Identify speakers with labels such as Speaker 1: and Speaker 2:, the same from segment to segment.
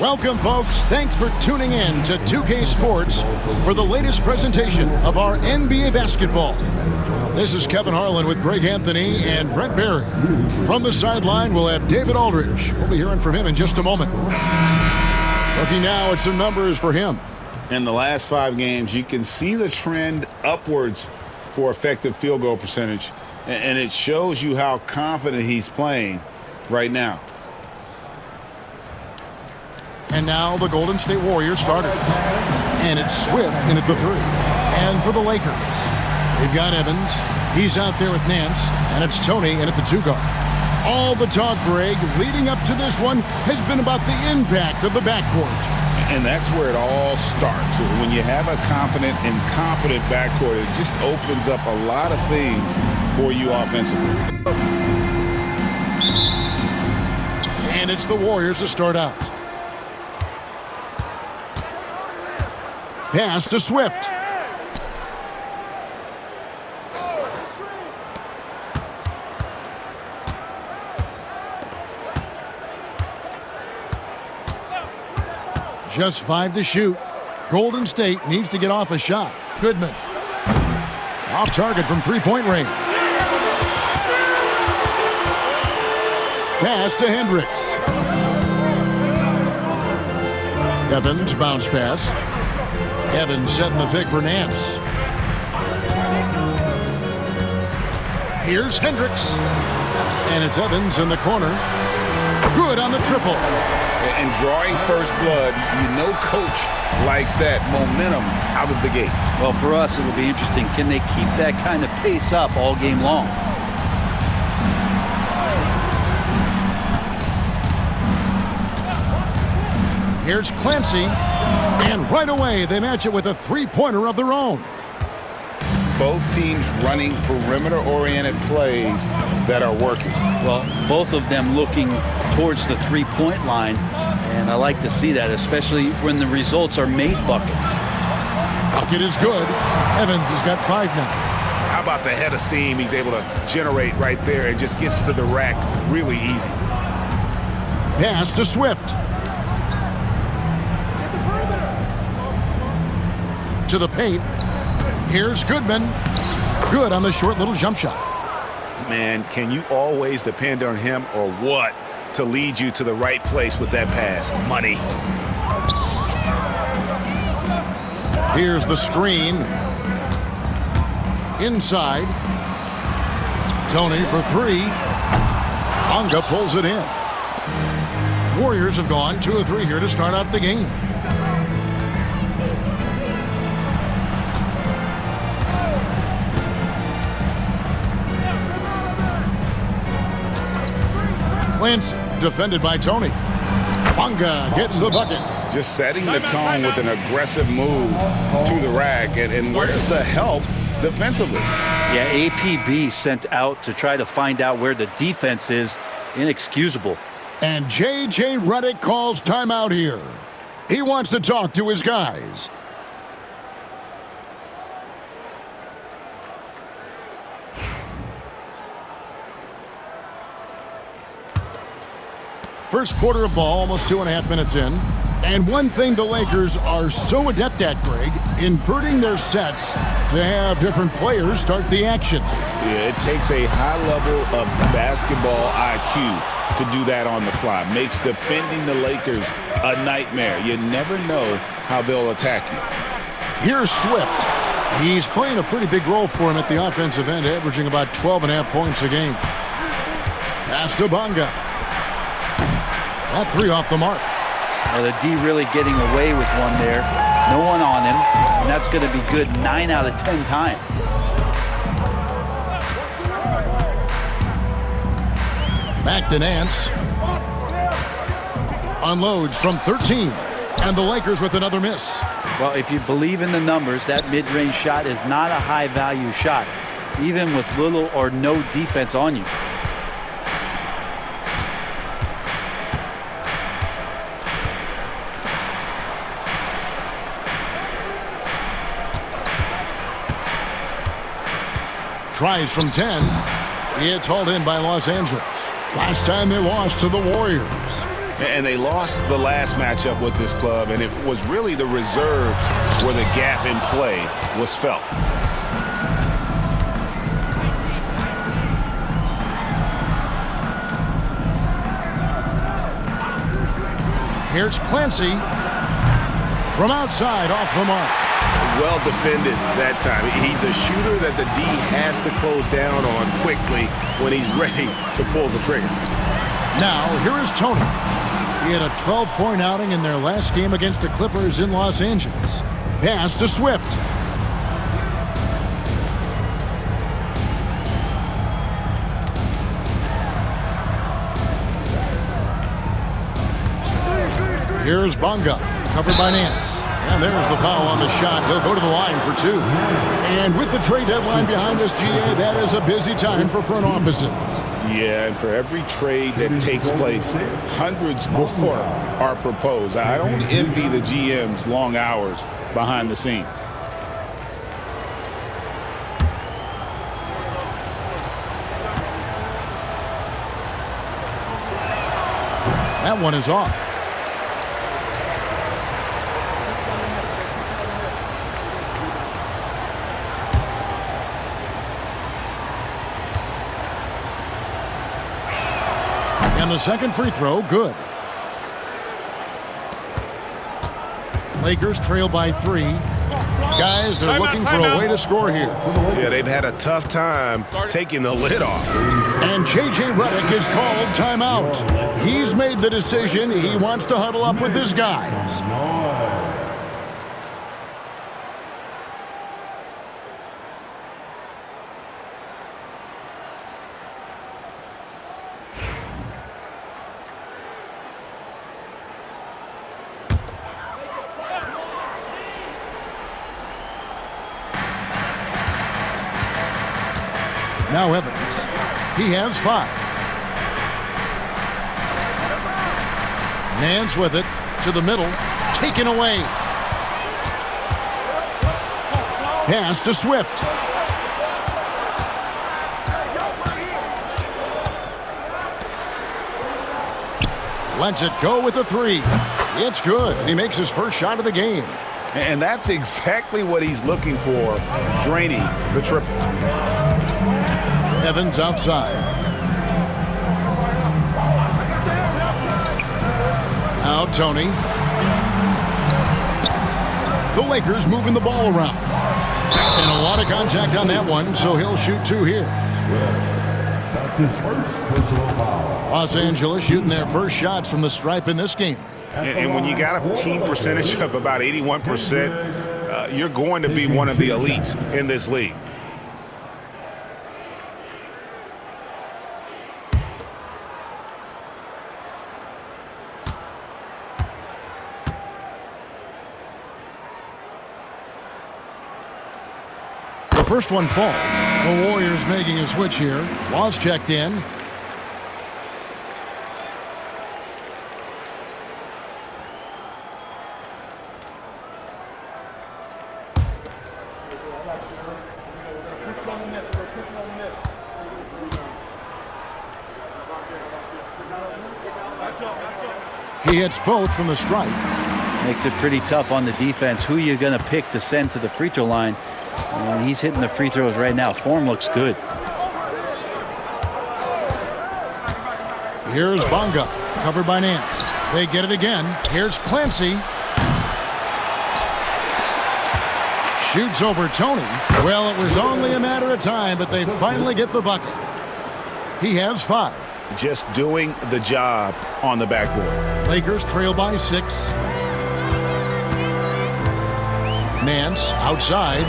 Speaker 1: Welcome, folks. Thanks for tuning in to 2K Sports for the latest presentation of our NBA basketball. This is Kevin Harlan with Greg Anthony and Brent Barry. From the sideline, we'll have David Aldridge. We'll be hearing from him in just a moment. Looking now at some numbers for him.
Speaker 2: In the last 5 games, you can see the trend upwards for effective field goal percentage, and it shows you how confident he's playing right now.
Speaker 1: And now the Golden State Warriors starters. And it's Swift in at the 3. And for the Lakers, they've got Evans. He's out there with Nance. And it's Tony in at the 2 guard. All the talk, Greg, leading up to this one has been about the impact of the backcourt.
Speaker 2: And that's where it all starts. When you have a confident and competent backcourt, it just opens up a lot of things for you offensively.
Speaker 1: And it's the Warriors to start out. Pass to Swift. Just 5 to shoot. Golden State needs to get off a shot. Goodman. Off target from three-point range. Pass to Hendricks. Evans bounce pass. Evans setting the pick for Nance. Here's Hendricks. And it's Evans in the corner. Good on the triple.
Speaker 2: And drawing first blood, you know coach likes that momentum out of the gate.
Speaker 3: Well, for us, it will be interesting. Can they keep that kind of pace up all game long?
Speaker 1: Here's Clancy. And right away, they match it with a three-pointer of their own.
Speaker 2: Both teams running perimeter-oriented plays that are working.
Speaker 3: Well, both of them looking towards the three-point line, and I like to see that, especially when the results are made buckets.
Speaker 1: Bucket is good. Evans has got 5 now.
Speaker 2: How about the head of steam he's able to generate right there and just gets to the rack really easy.
Speaker 1: Pass to Swift. To the paint. Here's Goodman. Good on the short little jump shot.
Speaker 2: Man, can you always depend on him or what to lead you to the right place with that pass? Money.
Speaker 1: Here's the screen. Inside. Tony for 3. Bonga pulls it in. Warriors have gone 2 of 3 here to start out the game. Clancy, defended by Tony. Bonga gets the bucket.
Speaker 2: Just setting the tone with an aggressive move to the rack. And where's the help defensively?
Speaker 3: Yeah, APB sent out to try to find out where the defense is. Inexcusable.
Speaker 1: And J.J. Redick calls timeout here. He wants to talk to his guys. First quarter of ball, almost 2.5 minutes in. And one thing the Lakers are so adept at, Greg, inverting their sets to have different players start the action.
Speaker 2: Yeah, it takes a high level of basketball IQ to do that on the fly. Makes defending the Lakers a nightmare. You never know how they'll attack you.
Speaker 1: Here's Swift. He's playing a pretty big role for him at the offensive end, averaging about 12.5 points a game. Pass to Bonga. That 3 off the mark.
Speaker 3: Well, the D really getting away with one there. No one on him, and that's going to be good 9 out of 10 times.
Speaker 1: Back to Nance. Unloads from 13. And the Lakers with another miss.
Speaker 3: Well, if you believe in the numbers, that mid-range shot is not a high-value shot, even with little or no defense on you.
Speaker 1: Tries from 10. It's hauled in by Los Angeles. Last time they lost to the Warriors.
Speaker 2: And they lost the last matchup with this club, and it was really the reserves where the gap in play was felt.
Speaker 1: Here's Clancy from outside, off the mark.
Speaker 4: Well defended that time. He's a shooter that the D has to close down on quickly when he's ready to pull the trigger.
Speaker 1: Now, here is Tony. He had a 12-point outing in their last game against the Clippers in Los Angeles. Pass to Swift. Here's Bonga, covered by Nance. And there's the foul on the shot. He'll go to the line for 2. And with the trade deadline behind us, GA, that is a busy time for front offices.
Speaker 2: Yeah, and for every trade that takes place, hundreds more are proposed. I don't envy the GM's long hours behind the scenes.
Speaker 1: That one is off. And the second free throw, good. Lakers trail by 3. Guys, they're looking for a way to score here.
Speaker 4: Yeah, they've had a tough time taking the lid off.
Speaker 1: And J.J. Redick is called timeout. He's made the decision. He wants to huddle up with his guys. Now Evans. He has 5. Nance with it to the middle. Taken away. Pass to Swift. Lets it go with a 3. It's good, and he makes his first shot of the game.
Speaker 2: And that's exactly what he's looking for, draining the triple.
Speaker 1: Evans outside. Now Tony. The Lakers moving the ball around. And a lot of contact on that one, so he'll shoot 2 here.
Speaker 5: That's his first personal foul.
Speaker 1: Los Angeles shooting their first shots from the stripe in this game.
Speaker 4: And when you got a team percentage of about 81%, you're going to be one of the elites in this league.
Speaker 1: The first one falls. The Warriors making a switch here. Laws checked in. He hits both from the stripe.
Speaker 3: Makes it pretty tough on the defense. Who you going to pick to send to the free throw line? And he's hitting the free throws right now. Form looks good.
Speaker 1: Here's Bonga, covered by Nance. They get it again. Here's Clancy. Shoots over Tony. Well, it was only a matter of time, but they finally get the bucket. He has 5.
Speaker 2: Just doing the job on the backboard.
Speaker 1: Lakers trail by 6. Nance outside.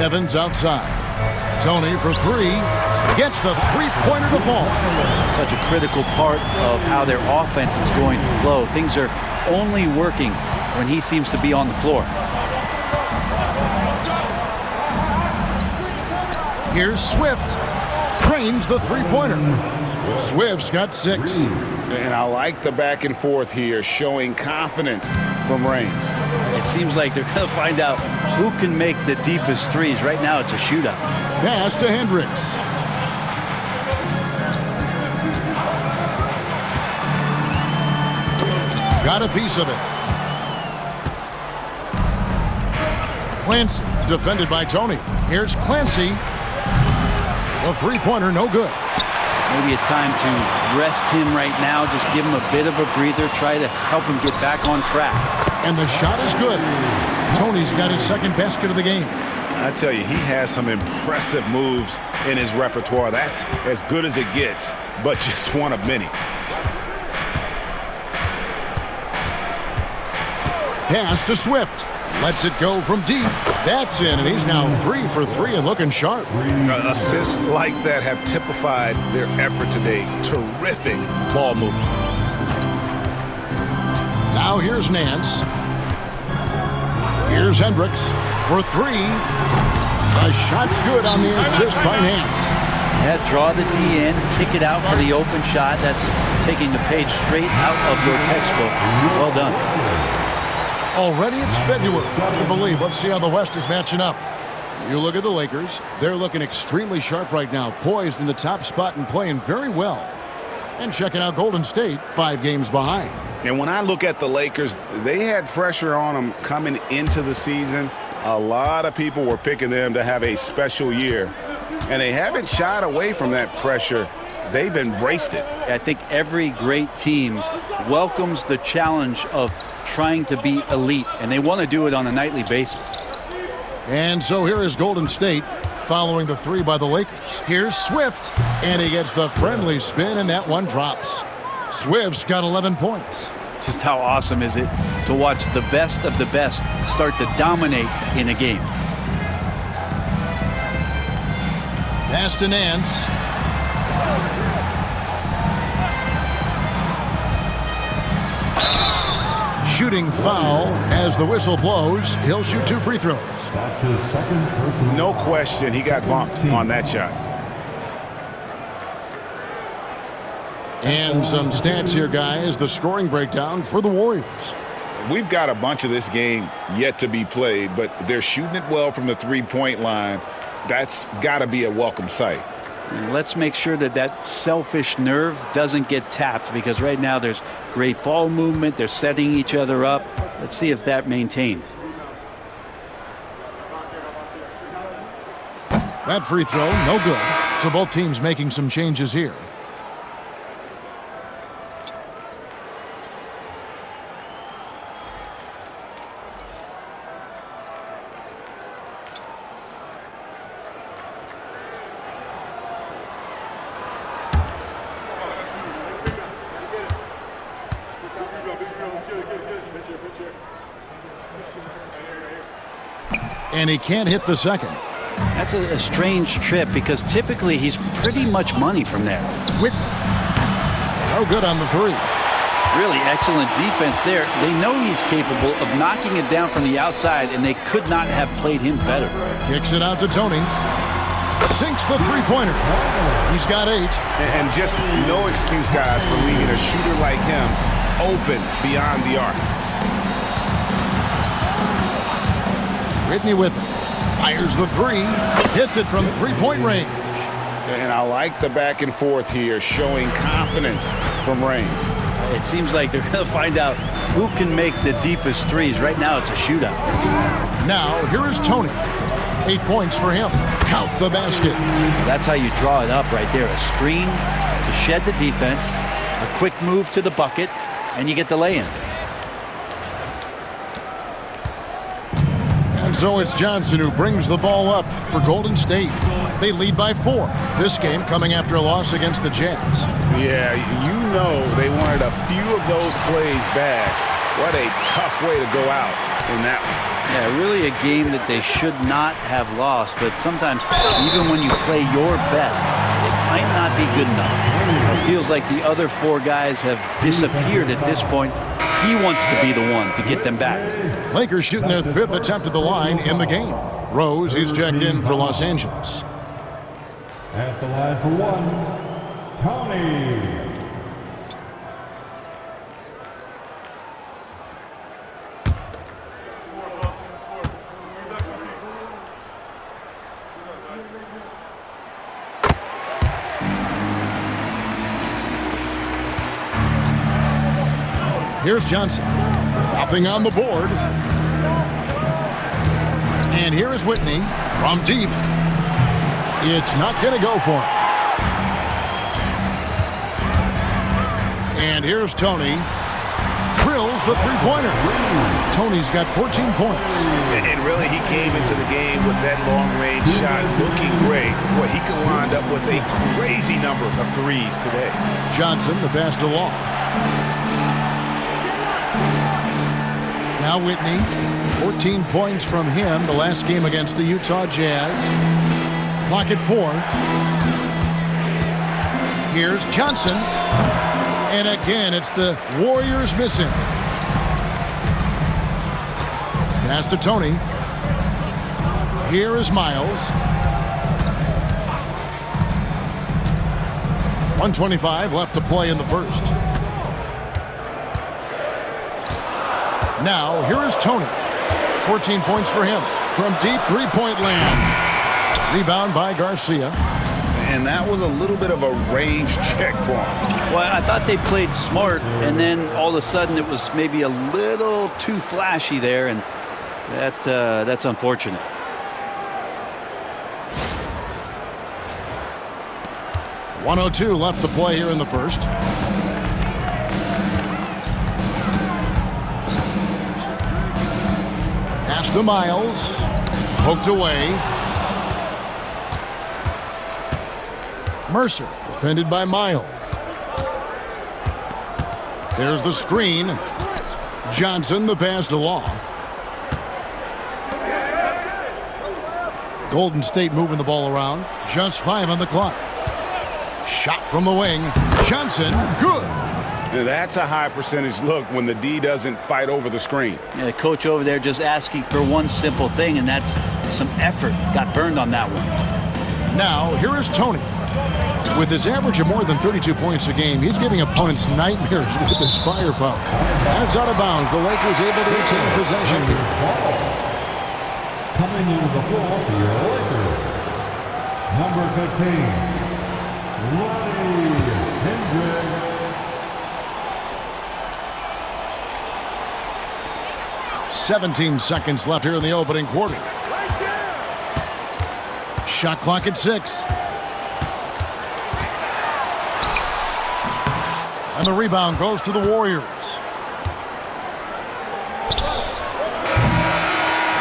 Speaker 1: Evans outside. Tony for 3. Gets the three-pointer to fall.
Speaker 3: Such a critical part of how their offense is going to flow. Things are only working when he seems to be on the floor.
Speaker 1: Here's Swift. Cranes the three-pointer. Swift's got 6.
Speaker 2: And I like the back and forth here, showing confidence from range.
Speaker 3: It seems like they're going to find out who can make the deepest threes. Right now, it's a shootout.
Speaker 1: Pass to Hendricks. got a piece of it. Clancy, defended by Tony. Here's Clancy. The three-pointer, no good.
Speaker 3: Maybe a time to rest him right now. Just give him a bit of a breather. Try to help him get back on track.
Speaker 1: And the shot is good. Tony's got his second basket of the game.
Speaker 2: I tell you, he has some impressive moves in his repertoire. That's as good as it gets, but just one of many.
Speaker 1: Pass to Swift. Lets it go from deep. That's in, and he's now 3 for 3 and looking sharp.
Speaker 2: Assists like that have typified their effort today. Terrific ball movement.
Speaker 1: Now here's Nance. Here's Hendricks for 3. The shot's good on the assist by Nance.
Speaker 3: Yeah, draw the D in, kick it out for the open shot. That's taking the page straight out of your textbook. Well done.
Speaker 1: Already it's February. I believe. Let's see how the West is matching up. You look at the Lakers. They're looking extremely sharp right now, poised in the top spot and playing very well. And checking out Golden State, 5 games behind.
Speaker 2: And when I look at the Lakers, they had pressure on them coming into the season. A lot of people were picking them to have a special year. And they haven't shied away from that pressure. They've embraced it.
Speaker 3: I think every great team welcomes the challenge of trying to be elite, and they want to do it on a nightly basis.
Speaker 1: And so here is Golden State following the 3 by the Lakers. Here's Swift, and he gets the friendly spin, and that one drops. Swift's got 11 points.
Speaker 3: Just how awesome is it to watch the best of the best start to dominate in a game.
Speaker 1: Pass to Nance. Shooting foul as the whistle blows. He'll shoot 2 free throws.
Speaker 5: That's his second personal
Speaker 2: No
Speaker 5: foul.
Speaker 2: question, he got bumped on that shot.
Speaker 1: And some stats here, guys. The scoring breakdown for the Warriors.
Speaker 2: We've got a bunch of this game yet to be played, but they're shooting it well from the three-point line. That's got to be a welcome sight.
Speaker 3: Let's make sure that that selfish nerve doesn't get tapped, because right now there's great ball movement. They're setting each other up. Let's see if that maintains.
Speaker 1: That free throw, no good. So both teams making some changes here. And he can't hit the second.
Speaker 3: That's a strange trip, because typically he's pretty much money from there.
Speaker 1: No good on the 3.
Speaker 3: Really excellent defense there. They know he's capable of knocking it down from the outside, and they could not have played him better.
Speaker 1: Kicks it out to Tony. Sinks the three-pointer. He's got 8.
Speaker 2: And just no excuse, guys, for leaving a shooter like him open beyond the arc.
Speaker 1: Whitney with it. Fires the 3. Hits it from three-point range.
Speaker 2: And I like the back and forth here, showing confidence from range.
Speaker 3: It seems like they're going to find out who can make the deepest threes. Right now it's a shootout.
Speaker 1: Now, here is Tony. 8 points for him. Count the basket.
Speaker 3: That's how you draw it up right there. A screen to shed the defense, a quick move to the bucket, and you get the lay-in.
Speaker 1: And so it's Johnson who brings the ball up for Golden State. They lead by 4. This game coming after a loss against the Jazz.
Speaker 2: Yeah, you know they wanted a few of those plays back. What a tough way to go out in that one.
Speaker 3: Yeah, really a game that they should not have lost, but sometimes even when you play your best, it might not be good enough. It feels like the other 4 guys have disappeared at this point. He wants to be the one to get them back.
Speaker 1: Lakers shooting their 5th attempt at the line in the game. Rose is checked in for Los Angeles.
Speaker 5: At the line for 1, Tony.
Speaker 1: Here's Johnson. Nothing on the board. And here is Whitney from deep. It's not going to go for him. And here's Tony. Drills the three-pointer. Tony's got 14 points.
Speaker 2: And really, he came into the game with that long-range shot looking great. Boy, he could wind up with a crazy number of threes today.
Speaker 1: Johnson, the pass to Law. Now Whitney. 14 points from him the last game against the Utah Jazz. Clock at 4. Here's Johnson. And again, it's the Warriors missing. Pass to Tony. Here is Miles. 1:25 left to play in the first. Now, here is Tony. 14 points for him from deep three-point land. Rebound by Garcia.
Speaker 2: And that was a little bit of a range check for him.
Speaker 3: Well, I thought they played smart, and then all of a sudden it was maybe a little too flashy there, and that's unfortunate.
Speaker 1: .102 left to play here in the first. Pass to Miles. Poked away. Mercer, defended by Miles. There's the screen. Johnson, the pass to Law. Golden State moving the ball around. Just 5 on the clock. Shot from the wing. Johnson, good.
Speaker 2: That's a high percentage look when the D doesn't fight over the screen.
Speaker 3: Yeah, the coach over there just asking for one simple thing, and that's some effort. Got burned on that one.
Speaker 1: Now, here is Tony. With his average of more than 32 points a game, he's giving opponents nightmares with his firepower. That's out of bounds. The Lakers able to retain possession here.
Speaker 5: Coming into the floor for your Lakers, number 15, Lonnie Hendricks.
Speaker 1: 17 seconds left here in the opening quarter. Shot clock at 6. And the rebound goes to the Warriors.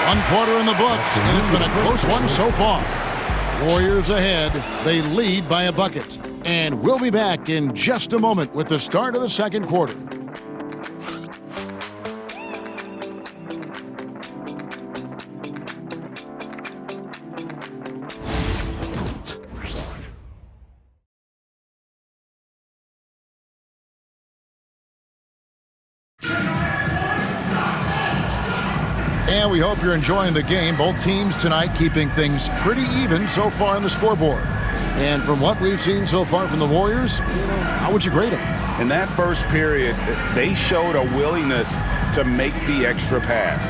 Speaker 1: One quarter in the books, and it's been a close one so far. Warriors ahead. They lead by a bucket. And we'll be back in just a moment with the start of the second quarter. And we hope you're enjoying the game. Both teams tonight keeping things pretty even so far on the scoreboard. And from what we've seen so far from the Warriors, how would you grade them?
Speaker 2: In that first period, they showed a willingness to make the extra pass.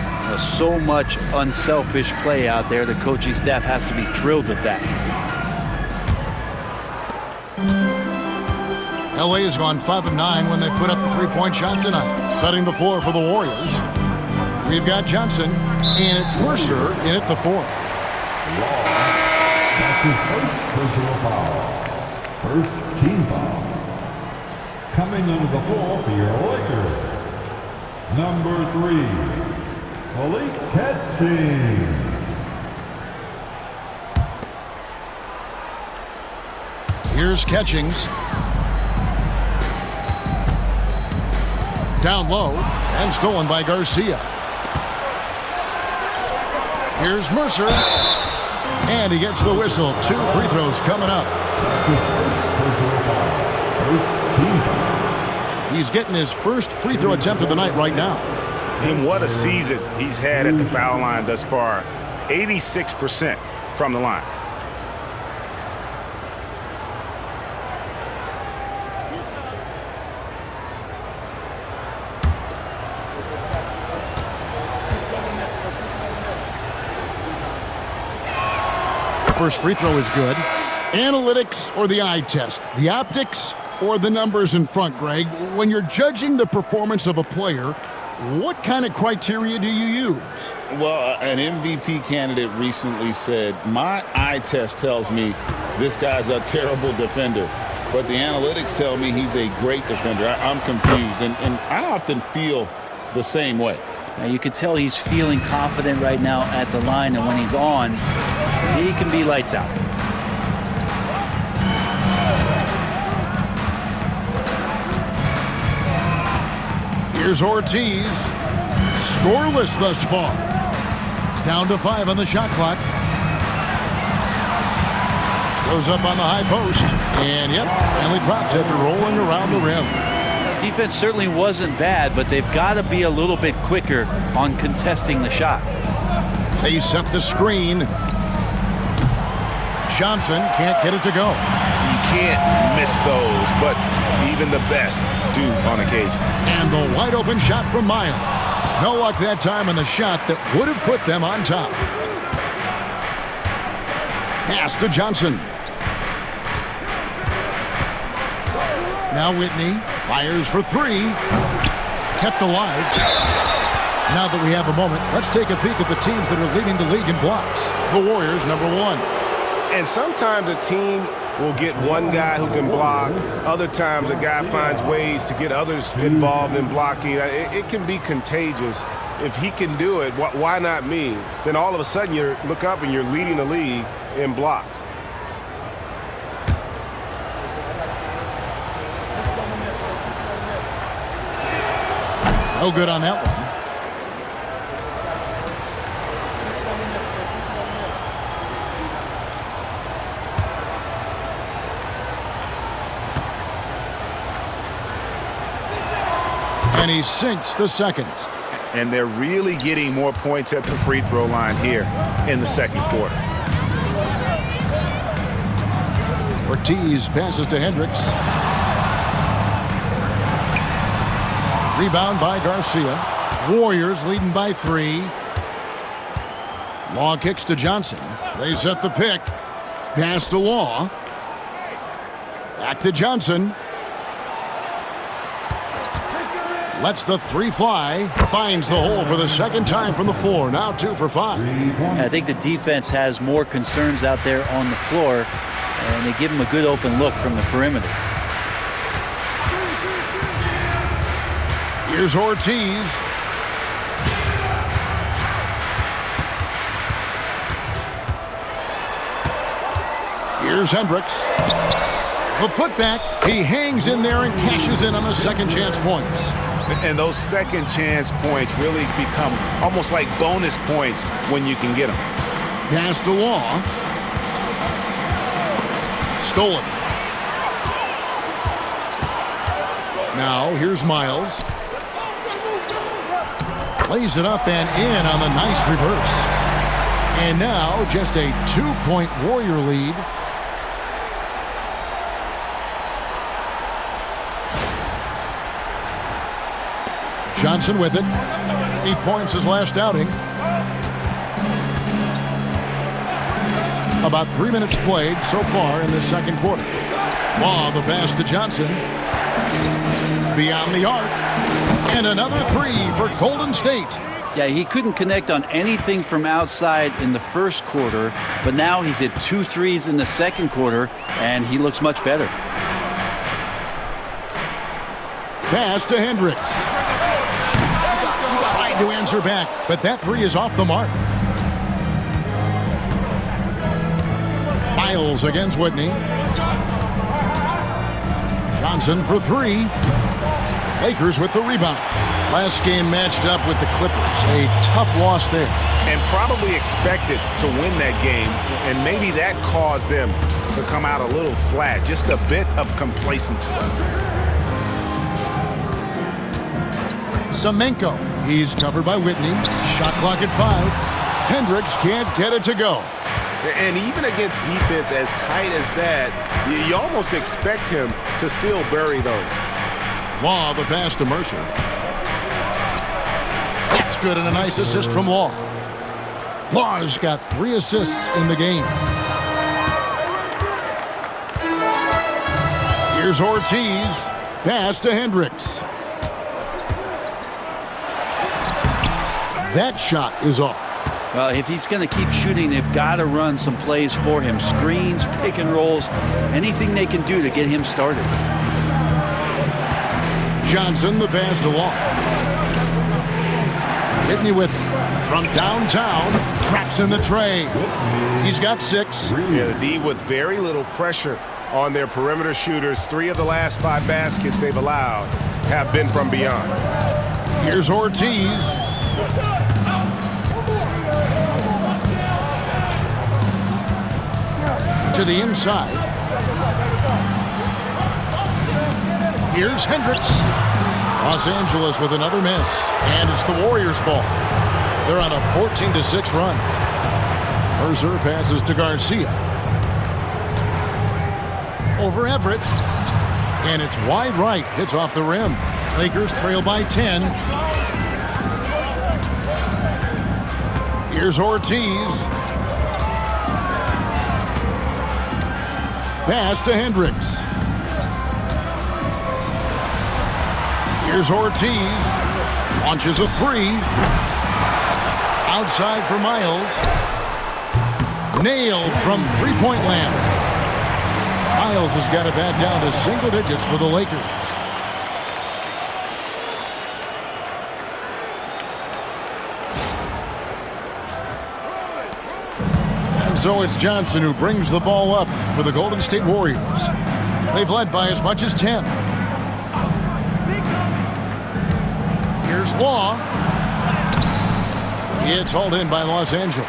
Speaker 3: So much unselfish play out there. The coaching staff has to be thrilled with that.
Speaker 1: LA has gone 5 of 9 when they put up the three-point shot tonight. Setting the floor for the Warriors. We've got Johnson, and it's Mercer in at the 4.
Speaker 5: That's his first personal foul. First team foul. Coming into the floor for your Lakers, number 3, Malik Catchings.
Speaker 1: Here's Catchings. Down low, and stolen by Garcia. Here's Mercer. And he gets the whistle. 2 free throws coming up.
Speaker 5: First team foul.
Speaker 1: He's getting his first free throw attempt of the night right now.
Speaker 2: And what a season he's had at the foul line thus far. 86% from the line.
Speaker 1: First free throw is good. Analytics or the eye test? The optics or the numbers in front, Greg? When you're judging the performance of a player, what kind of criteria do you use?
Speaker 2: Well, an MVP candidate recently said, my eye test tells me this guy's a terrible defender, but the analytics tell me he's a great defender. I'm confused, and I often feel the same way.
Speaker 3: Now you could tell he's feeling confident right now at the line, and when he's on, he can be lights out.
Speaker 1: Here's Ortiz. Scoreless thus far. Down to 5 on the shot clock. Goes up on the high post. And, yep, finally drops after rolling around the rim.
Speaker 3: Defense certainly wasn't bad, but they've got to be a little bit quicker on contesting the shot.
Speaker 1: They set the screen. Johnson can't get it to go.
Speaker 4: You can't miss those, but even the best do on occasion.
Speaker 1: And the wide open shot from Miles. No luck that time on the shot that would have put them on top. Pass to Johnson. Now Whitney fires for 3. Kept alive. Now that we have a moment, let's take a peek at the teams that are leading the league in blocks. The Warriors, number 1.
Speaker 4: And sometimes a team will get one guy who can block. Other times a guy finds ways to get others involved in blocking. It can be contagious. If he can do it, why not me? Then all of a sudden you look up and you're leading the league in blocks.
Speaker 1: No good on that one. And he sinks the second.
Speaker 4: And they're really getting more points at the free throw line here in the second quarter.
Speaker 1: Ortiz passes to Hendricks. Rebound by Garcia. Warriors leading by 3. Law kicks to Johnson. They set the pick. Pass to Law. Back to Johnson. Lets the 3 fly. Finds the hole for the second time from the floor. Now 2 for 5.
Speaker 3: I think the defense has more concerns out there on the floor, and they give him a good open look from the perimeter.
Speaker 1: Here's Ortiz. Here's Hendricks. The putback. He hangs in there and cashes in on the second chance points.
Speaker 4: And those second chance points really become almost like bonus points when you can get them.
Speaker 1: Pass to Law. Stolen. Now here's Miles. Plays it up and in on the nice reverse. And now just a 2-point Warrior lead. Johnson with it. 8 points his last outing. About 3 minutes played so far in this second quarter. Law, the pass to Johnson. Beyond the arc. And another 3 for Golden State.
Speaker 3: Yeah, he couldn't connect on anything from outside in the first quarter, but now he's hit 2 threes in the second quarter, and he looks much better.
Speaker 1: Pass to Hendricks. Tried to answer back, but that 3 is off the mark. Miles against Whitney. Johnson for 3. Lakers with the rebound. Last game matched up with the Clippers. A tough loss there.
Speaker 4: And probably expected to win that game, and maybe that caused them to come out a little flat. Just a bit of complacency.
Speaker 1: Semenko. He's covered by Whitney. Shot clock at 5. Hendricks can't get it to go.
Speaker 4: And even against defense as tight as that, you almost expect him to still bury those.
Speaker 1: Law, the pass to Mercer. That's good, and a nice assist from Law. Law's got 3 assists in the game. Here's Ortiz. Pass to Hendricks. That shot is off.
Speaker 3: Well, if he's going to keep shooting, they've got to run some plays for him. Screens, pick and rolls, anything they can do to get him started.
Speaker 1: Johnson, the pass to Long. Hitting you with from downtown. Traps in the tray. He's got 6.
Speaker 4: Yeah, the D with very little pressure on their perimeter shooters. 3 of the last 5 baskets they've allowed have been from beyond.
Speaker 1: Here's Ortiz. To the inside. Here's Hendricks. Los Angeles with another miss. And it's the Warriors' ball. They're on a 14-6 run. Mercer passes to Garcia. Over Everett. And it's wide right. Hits off the rim. Lakers trail by 10. Here's Ortiz. Pass to Hendricks. Here's Ortiz. Launches a 3. Outside for Miles. Nailed from three-point land. Miles has got it back down to single digits for the Lakers. And so it's Johnson who brings the ball up for the Golden State Warriors. They've led by as much as 10. Here's Law. It's hauled in by Los Angeles.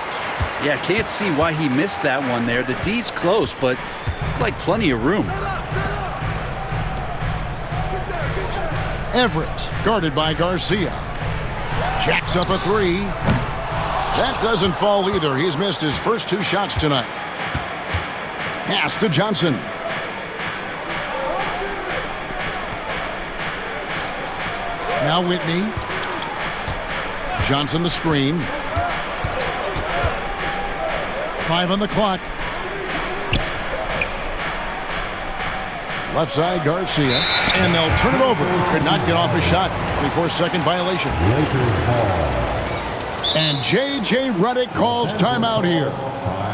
Speaker 3: Yeah, can't see why he missed that one there. The D's close, but looked like plenty of room.
Speaker 1: Everett, guarded by Garcia. Jacks up a 3. That doesn't fall either. He's missed his first 2 shots tonight. Pass to Johnson. Now Whitney. Johnson the screen. 5 on the clock. Left side, Garcia. And they'll turn it over. Could not get off a shot. 24-second violation. And J.J. Redick calls timeout here.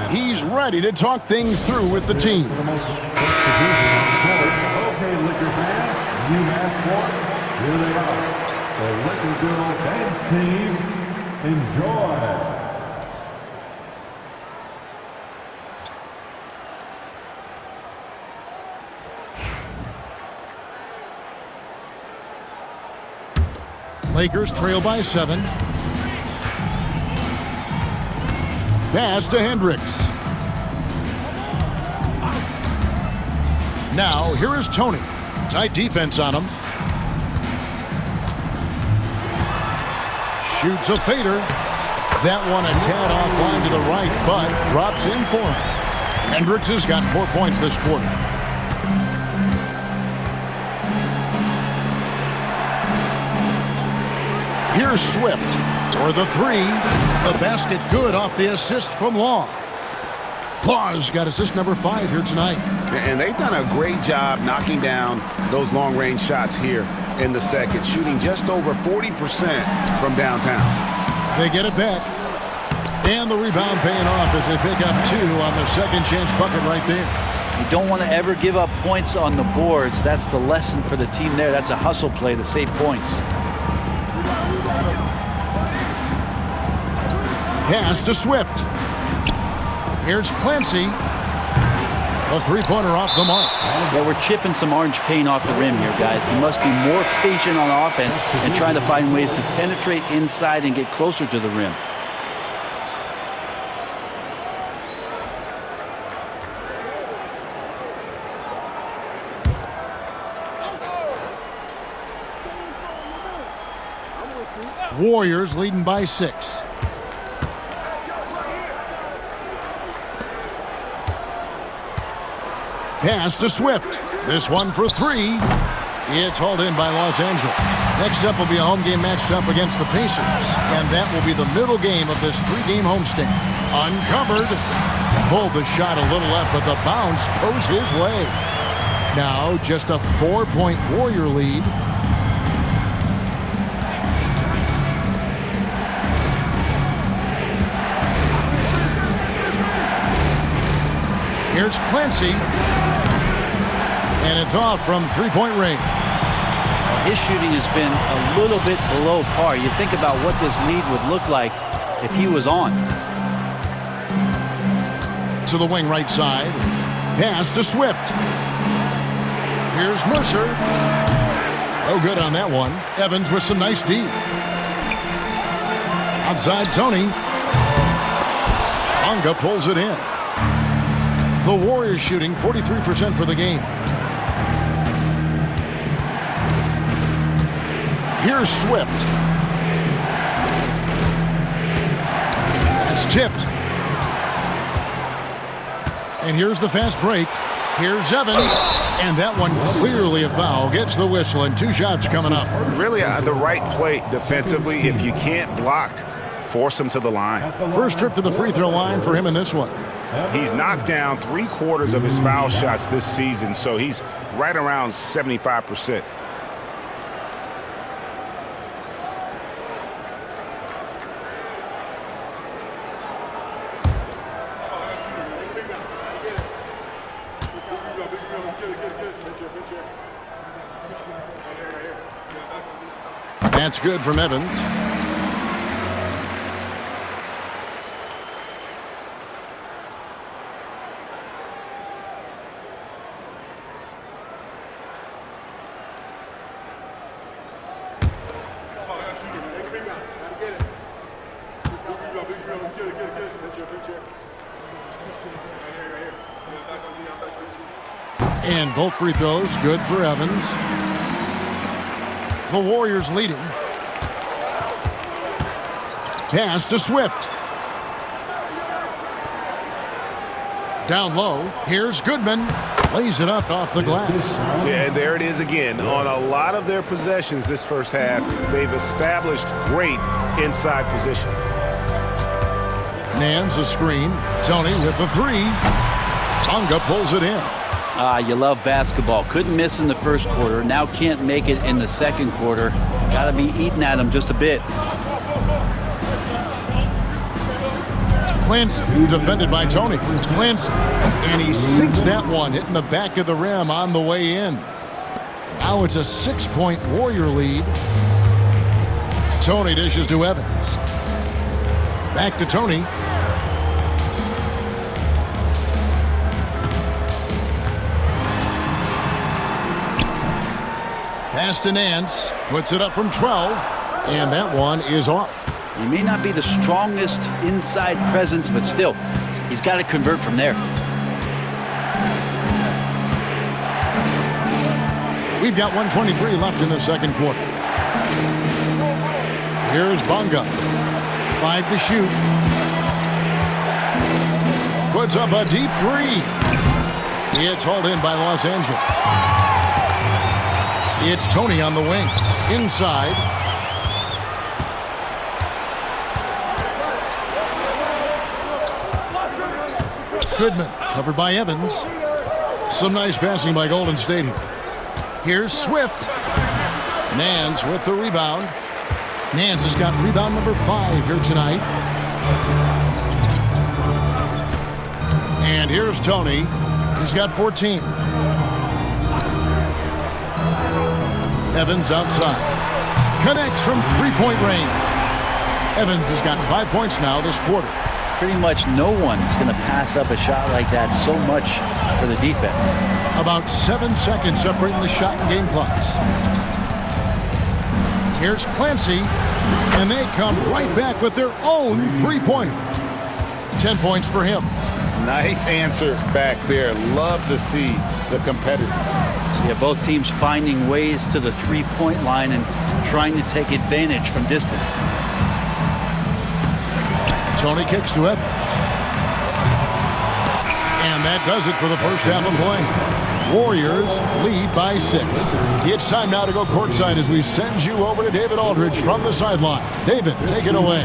Speaker 1: He's ready to talk things through with the team.
Speaker 5: Okay, Lakers fans, you asked for it. Here they are. The Lakers Girl Dance Team. Enjoy.
Speaker 1: Lakers trail by 7. Pass to Hendricks. Now, here is Tony. Tight defense on him. Shoots a fader. That one a tad offline to the right, but drops in for him. Hendricks has got 4 points this quarter. Here's Swift for the 3. The basket good off the assist from Law. Law's got assist number 5 here tonight.
Speaker 2: And they've done a great job knocking down those long-range shots here in the second, shooting just over 40% from downtown.
Speaker 1: They get it back. And the rebound paying off as they pick up 2 on the second chance bucket right there.
Speaker 3: You don't want to ever give up points on the boards. That's the lesson for the team there. That's a hustle play to save points.
Speaker 1: Pass to Swift. Here's Clancy. A 3-pointer off the mark.
Speaker 3: Yeah, we're chipping some orange paint off the rim here, guys. He must be more patient on offense and trying to find ways to penetrate inside and get closer to the rim.
Speaker 1: Warriors leading by 6. Pass to Swift. This one for 3. It's hauled in by Los Angeles. Next up will be a home game matched up against the Pacers. And that will be the middle game of this 3-game homestand. Uncovered. Pulled the shot a little left, but the bounce goes his way. Now just a 4-point Warrior lead. Here's Clancy. And it's off from three-point range.
Speaker 3: His shooting has been a little bit below par. You think about what this lead would look like if he was on.
Speaker 1: To the wing right side. Pass to Swift. Here's Mercer. Oh, good on that one. Evans with some nice D. Outside Tony. Bonga pulls it in. The Warriors shooting 43% for the game. Here's Swift. That's tipped. And here's the fast break. Here's Evans. And that one clearly a foul. Gets the whistle and 2 shots coming up.
Speaker 2: Really the right play defensively. If you can't block, force him to the line.
Speaker 1: First trip to the free throw line for him in this one.
Speaker 2: He's knocked down 3/4 of his foul shots this season, so he's right around 75%.
Speaker 1: That's good from Evans. And both free throws good for Evans. The Warriors leading. Pass to Swift. Down low. Here's Goodman. Lays it up off the glass.
Speaker 2: Yeah, and there it is again. On a lot of their possessions this first half, they've established great inside position.
Speaker 1: Nance a screen. Tony with the three. Bonga pulls it in.
Speaker 3: You love basketball. Couldn't miss in the first quarter. Now can't make it in the second quarter. Got to be eating at him just a bit.
Speaker 1: Clancy defended by Tony. Clancy. And he sinks that one, hitting the back of the rim on the way in. Now it's a 6-point Warrior lead. Tony dishes to Evans. Back to Tony. Pass to Nance. Puts it up from 12. And that one is off.
Speaker 3: He may not be the strongest inside presence, but still, he's got to convert from there.
Speaker 1: We've got 1:23 left in the second quarter. Here's Bonga. 5 to shoot. Puts up a deep three. It's hauled in by Los Angeles. It's Tony on the wing. Inside. Goodman covered by Evans. Some nice passing by Golden State here. Here's Swift. Nance with the rebound. Nance has got rebound number 5 here tonight. And here's Tony. He's got 14. Evans outside. Connects from three-point range. Evans has got 5 points now this quarter.
Speaker 3: Pretty much no one's going to pass up a shot like that so much for the defense.
Speaker 1: About 7 seconds separating the shot and game clocks. Here's Clancy, and they come right back with their own three-pointer. 10 points for him.
Speaker 2: Nice answer back there. Love to see the competitor.
Speaker 3: Yeah, both teams finding ways to the three-point line and trying to take advantage from distance.
Speaker 1: Tony kicks to Evans. And that does it for the first half of play. Warriors lead by 6. It's time now to go courtside as we send you over to David Aldridge from the sideline. David, take it away.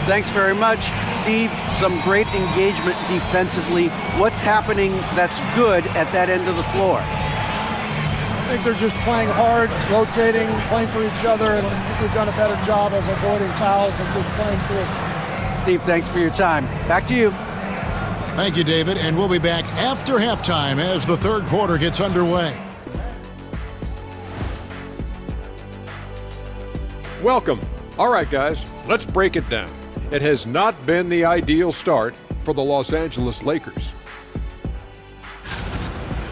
Speaker 6: Thanks very much, Steve. Some great engagement defensively. What's happening that's good at that end of the floor?
Speaker 7: I think they're just playing hard, rotating, playing for each other, and I think we've done a better job of avoiding fouls and just playing through.
Speaker 6: Steve, thanks for your time. Back to you.
Speaker 1: Thank you, David, and we'll be back after halftime as the third quarter gets underway.
Speaker 8: Welcome. All right, guys, let's break it down. It has not been the ideal start for the Los Angeles Lakers.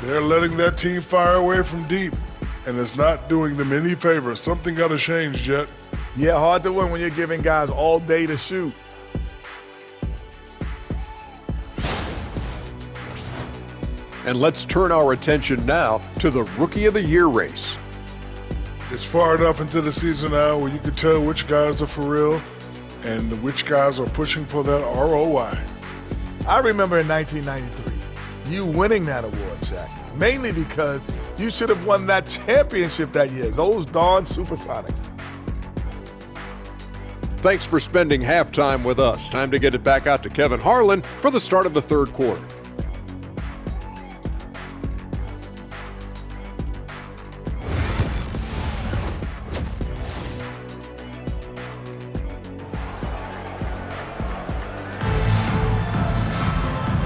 Speaker 9: They're letting that team fire away from deep, and it's not doing them any favors. Something got to change, Jet.
Speaker 10: Yeah, hard to win when you're giving guys all day to shoot.
Speaker 8: And let's turn our attention now to the Rookie of the Year race.
Speaker 9: It's far enough into the season now where you can tell which guys are for real and which guys are pushing for that ROI.
Speaker 10: I remember in 1993, you winning that award, Shaq, mainly because you should have won that championship that year. Those darn Supersonics.
Speaker 8: Thanks for spending halftime with us. Time to get it back out to Kevin Harlan for the start of the third quarter.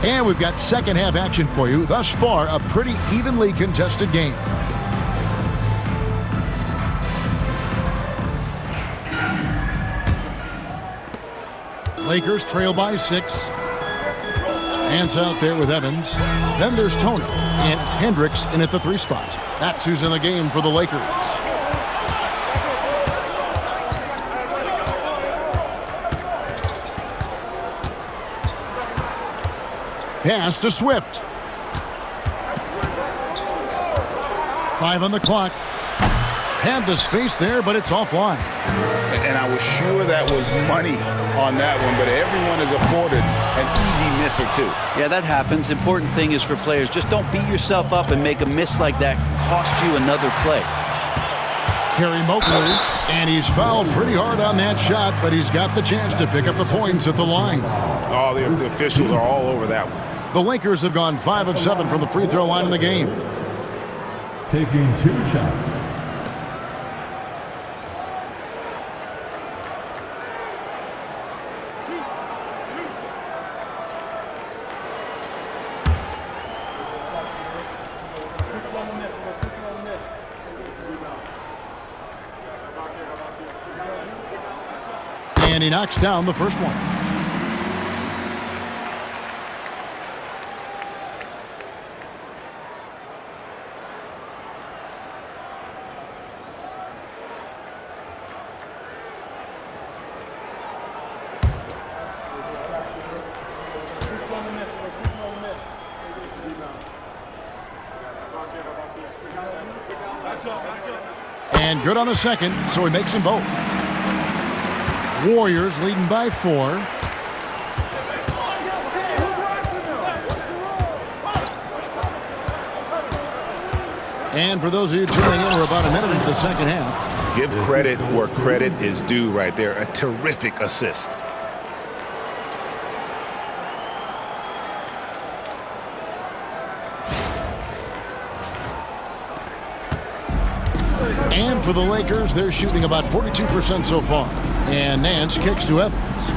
Speaker 1: And we've got second half action for you. Thus far, a pretty evenly contested game. Lakers trail by 6. Hands out there with Evans. Then there's Tony. And it's Hendricks in at the 3 spot. That's who's in the game for the Lakers. Pass to Swift. 5 on the clock. Had the space there, but it's offline.
Speaker 2: And I was sure that was money on that one, but everyone is afforded an easy miss or two.
Speaker 3: Yeah, that happens. Important thing is for players, just don't beat yourself up and make a miss like that cost you another play.
Speaker 1: Kerry Moakley, and he's fouled pretty hard on that shot, but he's got the chance to pick up the points at the line.
Speaker 2: Oh, the officials are all over that one.
Speaker 1: The Lakers have gone 5 of 7 from the free throw line in the game.
Speaker 5: Taking 2 shots.
Speaker 1: And he knocks down the first one. And good on the second, so he makes them both. Warriors leading by 4. And for those of you tuning in, we're about a minute into the second half.
Speaker 2: Give credit where credit is due right there. A terrific assist.
Speaker 1: And for the Lakers, they're shooting about 42% so far. And Nance kicks to Evans.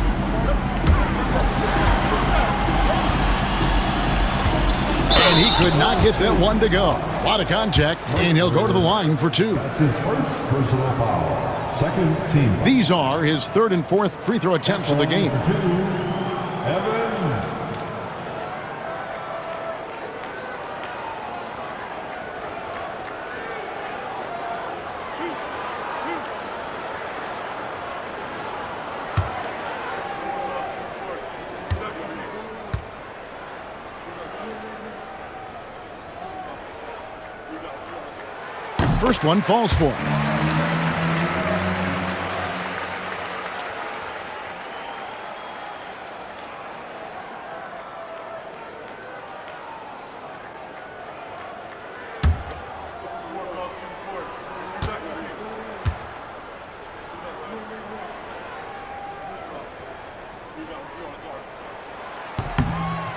Speaker 1: And he could not get that one to go. A lot of contact, and he'll go to the line for 2.
Speaker 5: That's his first personal foul. Second team.
Speaker 1: These are his 3rd and 4th free throw attempts of the game.
Speaker 5: For 2, Evans.
Speaker 1: First one falls for him.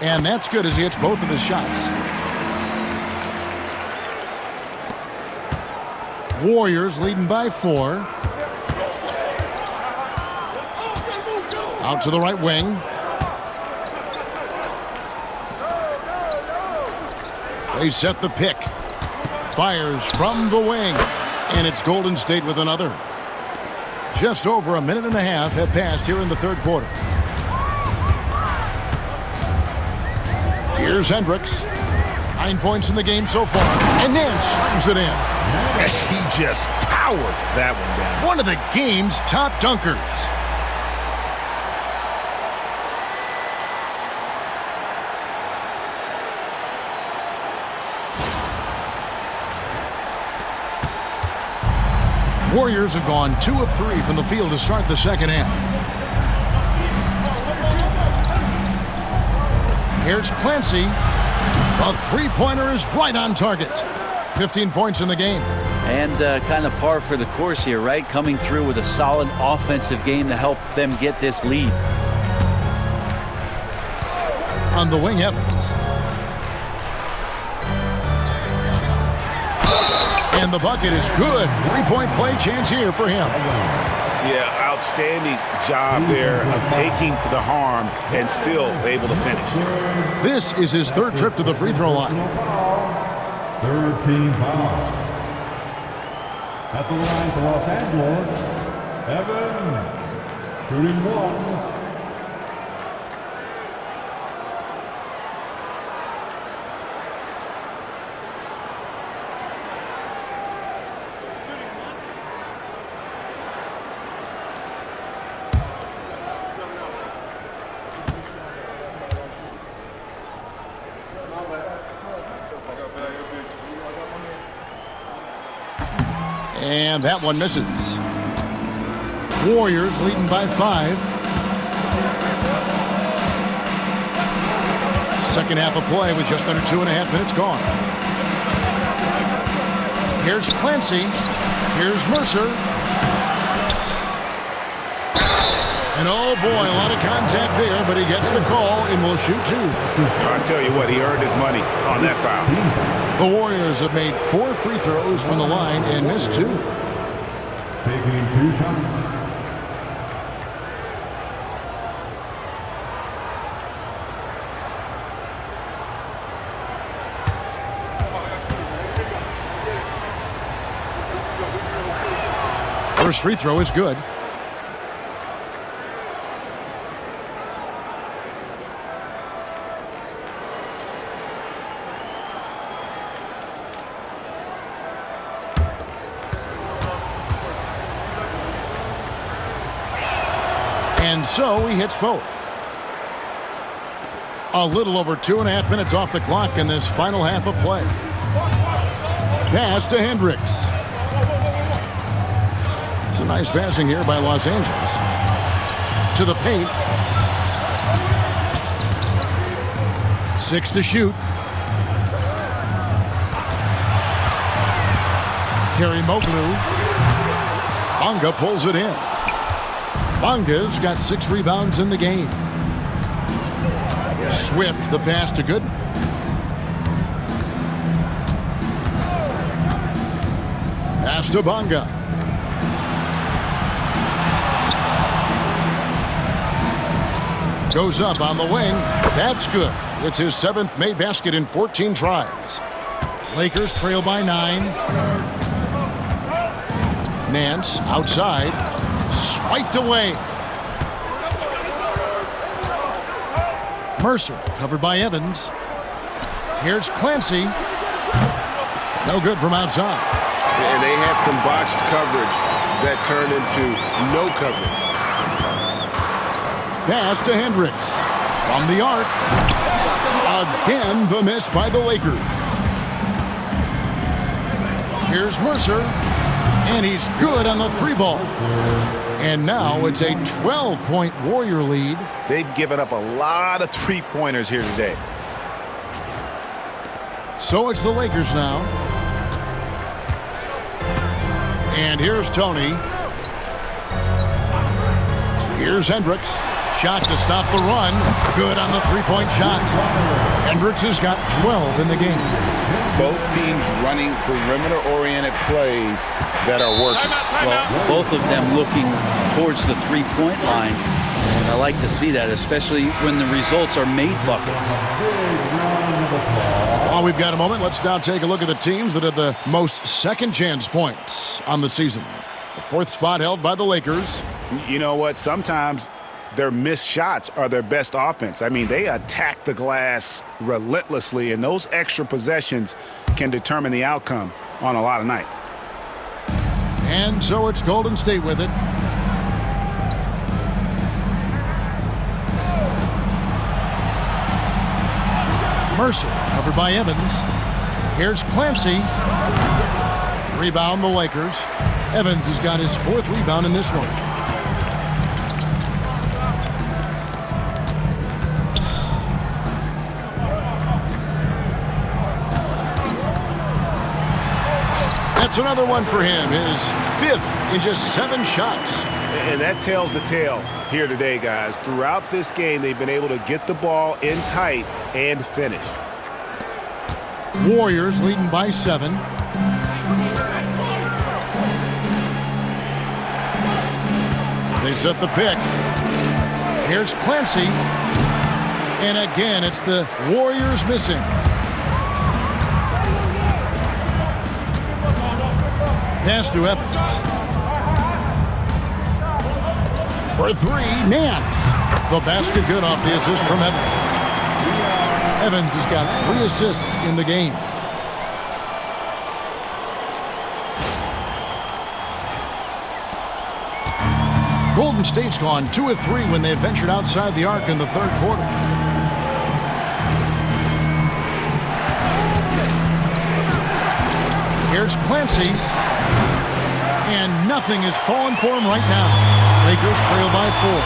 Speaker 1: And that's good as he hits both of his shots. Warriors leading by 4. Out to the right wing. They set the pick. Fires from the wing. And it's Golden State with another. Just over a minute and a half have passed here in the third quarter. Here's Hendricks. 9 points in the game so far. And then slams it in.
Speaker 2: He just powered that one down.
Speaker 1: One of the game's top dunkers. Warriors have gone 2 of 3 from the field to start the second half. Here's Clancy. A three-pointer is right on target. 15 points in the game.
Speaker 3: And kind of par for the course here, right? Coming through with a solid offensive game to help them get this lead.
Speaker 1: On the wing, Evans. And the bucket is good. Three-point play chance here for him.
Speaker 2: Yeah, outstanding job there of taking the harm and still able to finish.
Speaker 1: This is his third trip to the free throw line.
Speaker 5: Third team foul. At the line for Los Angeles, Evans, shooting 1.
Speaker 1: And that one misses. Warriors leading by 5. Second half of play with just under 2.5 minutes gone. Here's Clancy. Here's Mercer. And oh boy, a lot of contact there, but he gets the call and will shoot 2.
Speaker 2: I tell you what, he earned his money on that foul.
Speaker 1: The Warriors have made 4 free throws from the line and missed 2.
Speaker 5: Taking 2 shots.
Speaker 1: First free throw is good. And so he hits both. A little over 2.5 minutes off the clock in this final half of play. Pass to Hendricks. It's a nice passing here by Los Angeles. To the paint. 6 to shoot. Kerry Moglu. Bonga pulls it in. Bonga's got 6 rebounds in the game. Swift, the pass to Gooden. Pass to Bonga. Goes up on the wing. That's good. It's his 7th made basket in 14 tries. Lakers trail by 9. Nance outside. Swiped away. Mercer covered by Evans. Here's Clancy. No good from outside.
Speaker 4: And they had some botched coverage that turned into no coverage.
Speaker 1: Pass to Hendricks. From the arc. Again, the miss by the Lakers. Here's Mercer. And he's good on the 3-ball. And now it's a 12-point Warrior lead.
Speaker 2: They've given up a lot of three-pointers here today.
Speaker 1: So it's the Lakers now. And here's Tony. Here's Hendricks. Shot to stop the run. Good on the three-point shot. Hendricks has got 12 in the game.
Speaker 2: Both teams running perimeter-oriented plays that are working.
Speaker 3: Well, both of them looking towards the three-point line. And I like to see that, especially when the results are made buckets.
Speaker 1: While we've got a moment, let's now take a look at the teams that have the most second-chance points on the season. The fourth spot held by the Lakers.
Speaker 2: You know what? Sometimes their missed shots are their best offense. I mean, they attack the glass relentlessly, and those extra possessions can determine the outcome on a lot of nights.
Speaker 1: And so it's Golden State with it. Mercer, covered by Evans. Here's Clancy. Rebound the Lakers. Evans has got his fourth rebound in this one. That's another one for him, his fifth in just 7 shots.
Speaker 4: And that tells the tale here today, guys. Throughout this game, they've been able to get the ball in tight and finish.
Speaker 1: Warriors leading by 7. They set the pick. Here's Clancy. And again, it's the Warriors missing. Pass to Evans. For 3, Nance. The basket good off the assist from Evans. Evans has got 3 assists in the game. Golden State's gone 2 of 3 when they ventured outside the arc in the third quarter. Here's Clancy. And nothing is falling for him right now. Lakers trail by 4.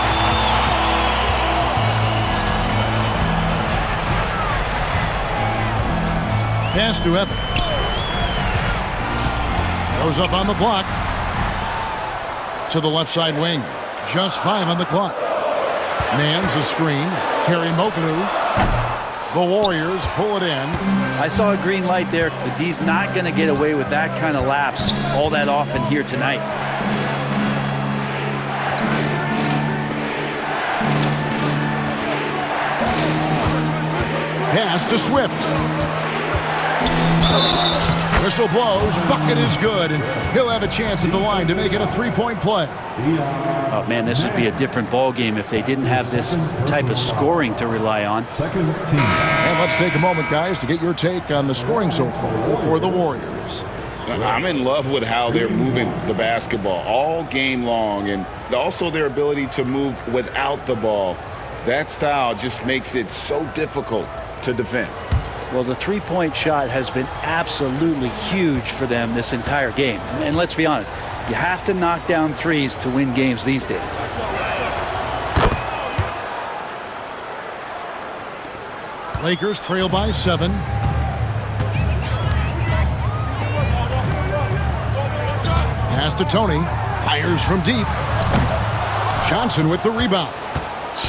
Speaker 1: Pass to Evans. Goes up on the block. To the left side wing. Just 5 on the clock. Nance a screen. Kerry Moglu. The Warriors pull it in.
Speaker 3: I saw a green light there. The D's not going to get away with that kind of lapse all that often here tonight.
Speaker 1: Pass to Swift. Whistle blows. Bucket is good, and he'll have a chance at the line to make it a 3-point play.
Speaker 3: Oh, man, this would be a different ball game if they didn't have this type of scoring to rely on.
Speaker 1: And let's take a moment, guys, to get your take on the scoring so far for the Warriors.
Speaker 2: I'm in love with how they're moving the basketball all game long, and also their ability to move without the ball. That style just makes it so difficult to defend.
Speaker 3: Well, the three-point shot has been absolutely huge for them this entire game. And let's be honest, you have to knock down threes to win games these days.
Speaker 1: Lakers trail by 7. Pass to Tony. Fires from deep. Johnson with the rebound.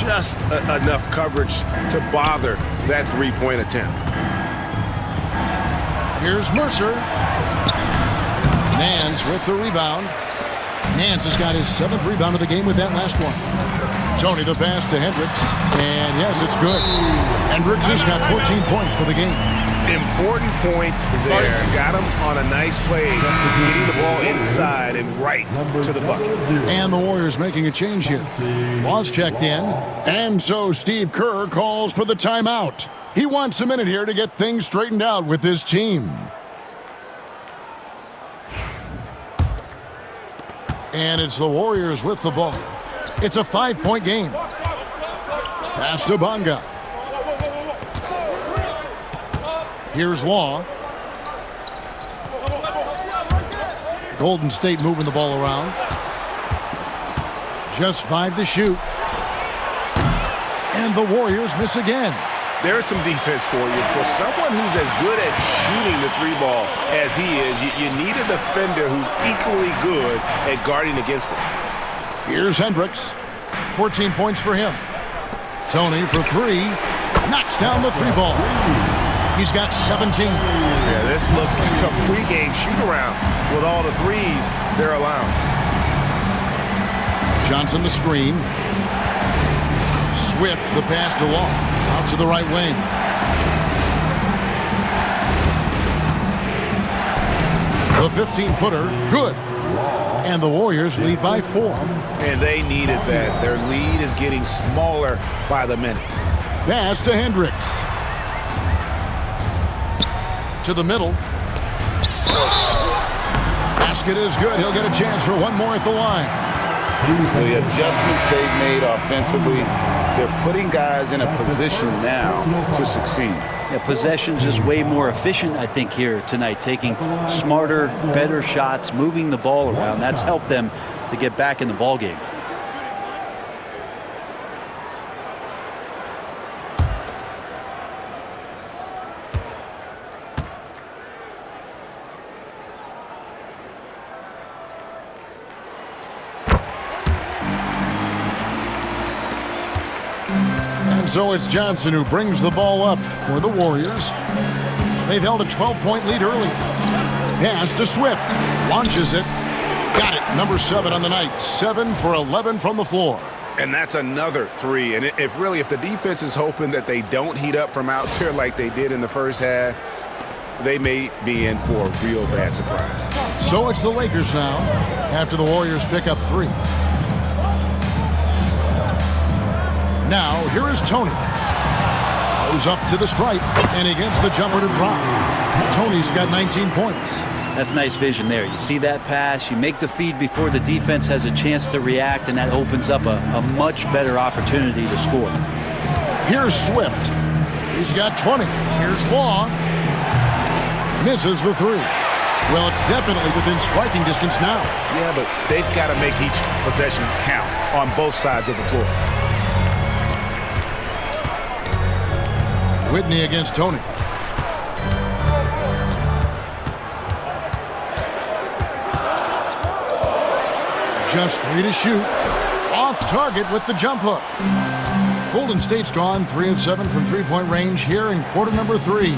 Speaker 4: Just enough coverage to bother that three-point attempt.
Speaker 1: Here's Mercer. Nance with the rebound. Nance has got his 7th rebound of the game with that last one. Tony the pass to Hendricks. And yes, it's good. Hendricks has got 14 points for the game.
Speaker 4: Important points there. Got him on a nice play, getting the ball inside and right to the bucket.
Speaker 1: And the Warriors making a change here. Laws checked in. And so Steve Kerr calls for the timeout. He wants a minute here to get things straightened out with his team. And it's the Warriors with the ball. It's a 5-point game. Pass to Bonga. Here's Law. Golden State moving the ball around. Just 5 to shoot. And the Warriors miss again.
Speaker 4: There's some defense for you. For someone who's as good at shooting the 3-ball as he is, you need a defender who's equally good at guarding against it.
Speaker 1: Here's Hendricks. 14 points for him. Tony for three. Knocks down the three ball. He's got 17.
Speaker 4: Yeah, this looks like a pregame shoot-around with all the threes they're allowing.
Speaker 1: Johnson the screen. Swift the pass to Law. Out to the right wing. The 15-footer, good. And the Warriors lead by 4.
Speaker 2: And they needed that. Their lead is getting smaller by the minute.
Speaker 1: Pass to Hendricks. To the middle. Basket is good. He'll get a chance for one more at the line.
Speaker 2: The adjustments they've made offensively, they're putting guys in a position now to succeed.
Speaker 3: Yeah, possession's just way more efficient, I think, here tonight. Taking smarter, better shots, moving the ball around. That's helped them to get back in the ball game.
Speaker 1: So it's Johnson who brings the ball up for the Warriors. They've held a 12-point lead early. Pass to Swift. Launches it. Got it. Number 7 on the night. 7 for 11 from the floor.
Speaker 2: And that's another three. And if the defense is hoping that they don't heat up from out there like they did in the first half, they may be in for a real bad surprise.
Speaker 1: So it's the Lakers now after the Warriors pick up 3. Now, here is Tony. Goes up to the stripe, and he gets the jumper to drop. Tony's got 19 points.
Speaker 3: That's nice vision there. You see that pass, you make the feed before the defense has a chance to react, and that opens up a much better opportunity to score.
Speaker 1: Here's Swift. He's got 20. Here's Law. Misses the 3. Well, it's definitely within striking distance now.
Speaker 2: Yeah, but they've got to make each possession count on both sides of the floor.
Speaker 1: Whitney against Tony. Just 3 to shoot. Off target with the jump hook. Golden State's gone 3 of 7 from three-point range here in quarter number 3.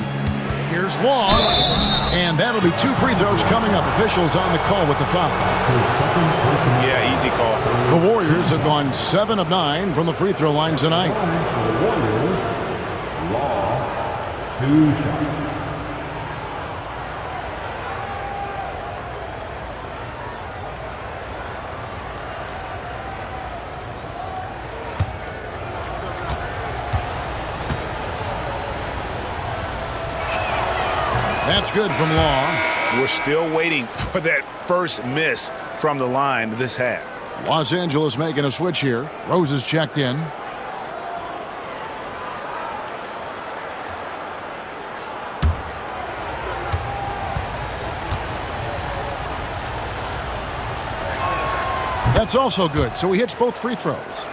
Speaker 1: Here's Long. And that'll be 2 free throws coming up. Officials on the call with the foul.
Speaker 2: Yeah, easy call.
Speaker 1: The Warriors have gone 7 of 9 from the free throw line tonight.
Speaker 5: Law, 2 shots.
Speaker 1: That's good from Law.
Speaker 2: We're still waiting for that first miss from the line this half.
Speaker 1: Los Angeles making a switch here. Rose is checked in. That's also good, so he hits both free throws.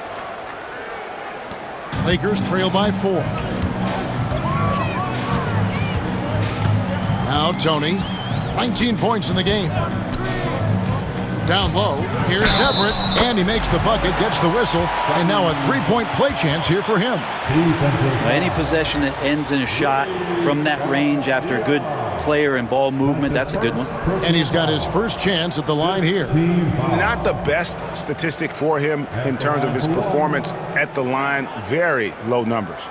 Speaker 1: Lakers trail by 4. Now Tony, 19 points in the game. Down low, here's Everett, and he makes the bucket, gets the whistle, and now a 3-point play chance here for him.
Speaker 3: Any possession that ends in a shot from that range after a good player and ball movement, that's a good one.
Speaker 1: And he's got his first chance at the line here.
Speaker 2: Not the best statistic for him in terms of his performance at the line. Very low numbers.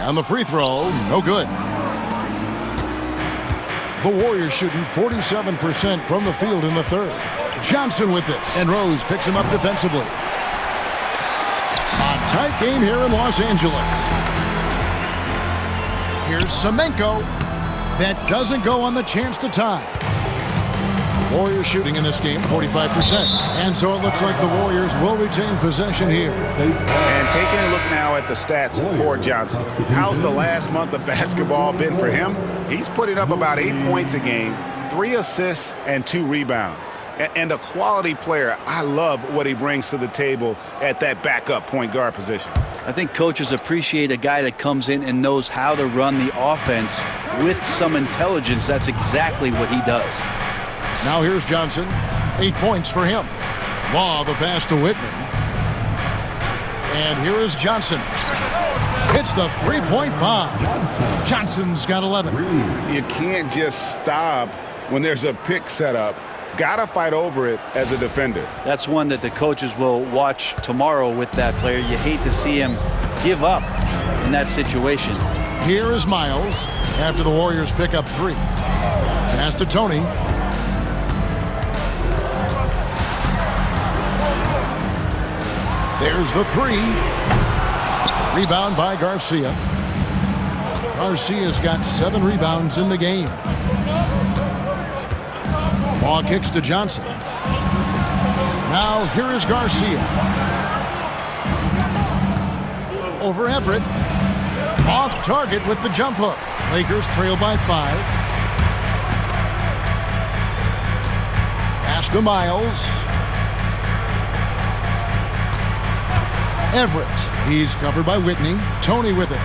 Speaker 1: And the free throw, no good. The Warriors shooting 47% from the field in the third. Johnson with it, and Rose picks him up defensively. A tight game here in Los Angeles. Here's Semenko. That doesn't go on the chance to tie. Warriors shooting in this game 45%. And so it looks like the Warriors will retain possession here.
Speaker 2: And taking a look now at the stats for Johnson. How's the last month of basketball been for him? He's putting up about 8 points a game, 3 assists, and 2 rebounds. and a quality player. I love what he brings to the table at that backup point guard position.
Speaker 3: I think coaches appreciate a guy that comes in and knows how to run the offense with some intelligence. That's exactly what he does.
Speaker 1: Now here's Johnson. 8 points for him. Law the pass to Whitman. And here is Johnson. Hits the three-point bomb. Johnson's got 11.
Speaker 2: You can't just stop when there's a pick set up. Gotta fight over it as a defender.
Speaker 3: That's one that the coaches will watch tomorrow with that player. You hate to see him give up in that situation.
Speaker 1: Here is Miles after the Warriors pick up 3. Pass to Tony. There's the 3. Rebound by Garcia. Garcia's got 7 rebounds in the game. Ball kicks to Johnson. Now here is Garcia. Over Everett. Off target with the jump hook. Lakers trail by 5. Pass to Miles. Everett. He's covered by Whitney. Tony with it.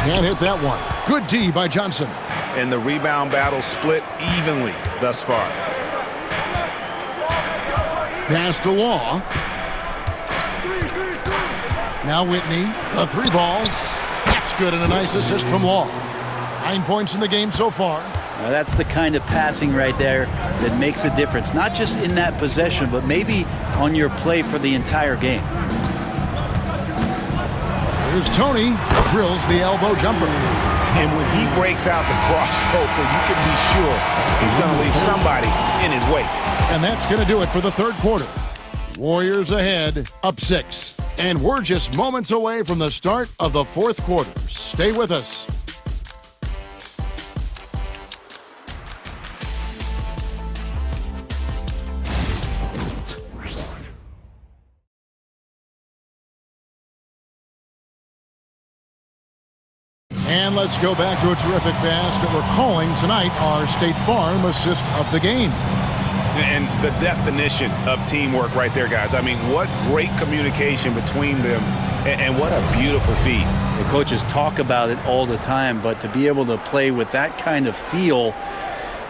Speaker 1: Can't hit that one. Good D by Johnson.
Speaker 2: And the rebound battle split evenly thus far.
Speaker 1: Pass to Law. Now Whitney. A 3 ball. That's good, and a nice assist from Law. 9 points in the game so far.
Speaker 3: Now that's the kind of passing right there that makes a difference. Not just in that possession, but maybe on your play for the entire game.
Speaker 1: Here's Tony. Drills the elbow jumper.
Speaker 2: And when he breaks out the crossover, you can be sure he's going to leave somebody in his wake.
Speaker 1: And that's going to do it for the third quarter. Warriors ahead, up 6. And we're just moments away from the start of the fourth quarter. Stay with us. And let's go back to a terrific pass that we're calling tonight our State Farm assist of the game.
Speaker 2: And the definition of teamwork right there, guys. I mean, what great communication between them, and what a beautiful feed.
Speaker 3: The coaches talk about it all the time, but to be able to play with that kind of feel,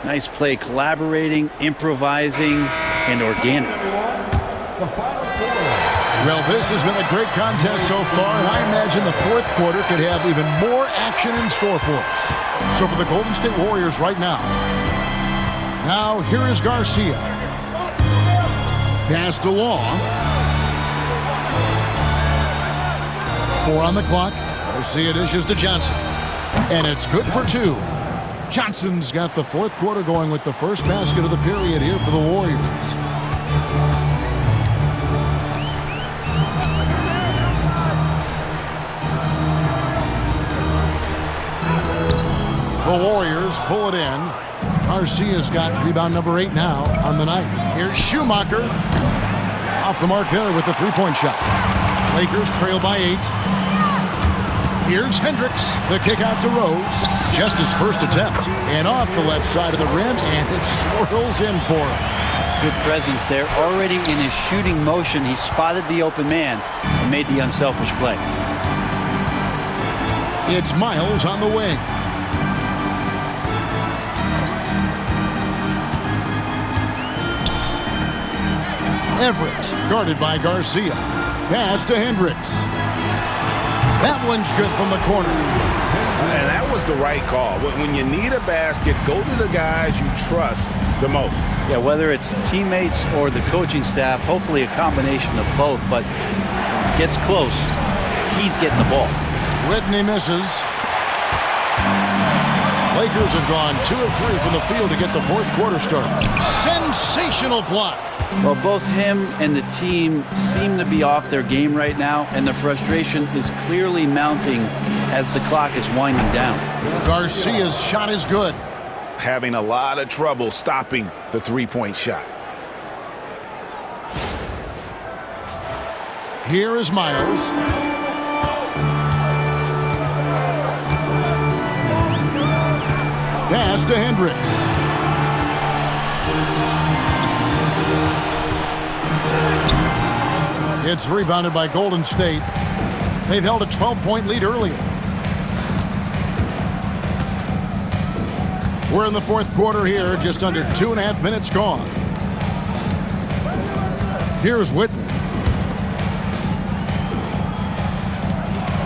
Speaker 3: nice play, collaborating, improvising, and organic.
Speaker 1: Well, this has been a great contest so far, and I imagine the fourth quarter could have even more action in store for us. So for the Golden State Warriors right now, here is Garcia. Pass to Law. 4 on the clock. Garcia dishes to Johnson. And it's good for 2. Johnson's got the fourth quarter going with the first basket of the period here for the Warriors. The Warriors pull it in. Garcia's got rebound number 8 now on the night. Here's Schumacher. Off the mark there with the three-point shot. Lakers trail by 8. Here's Hendricks. The kick out to Rose. Just his first attempt. And off the left side of the rim, and it swirls in for him.
Speaker 3: Good presence there. Already in his shooting motion, he spotted the open man and made the unselfish play.
Speaker 1: It's Miles on the wing. Everett, guarded by Garcia. Pass to Hendricks. That one's good from the corner.
Speaker 2: And that was the right call. When you need a basket, go to the guys you trust the most.
Speaker 3: Yeah, whether it's teammates or the coaching staff, hopefully a combination of both, but gets close, he's getting the ball.
Speaker 1: Whitney misses. Lakers have gone 2 of 3 from the field to get the fourth quarter started. Sensational block.
Speaker 3: Well, both him and the team seem to be off their game right now, and the frustration is clearly mounting as the clock is winding down.
Speaker 1: Garcia's shot is good.
Speaker 2: Having a lot of trouble stopping the three-point shot.
Speaker 1: Here is Miles. to Hendricks. It's rebounded by Golden State. They've held a 12-point lead earlier. We're in the fourth quarter here, just under 2.5 minutes gone. Here's Whitten.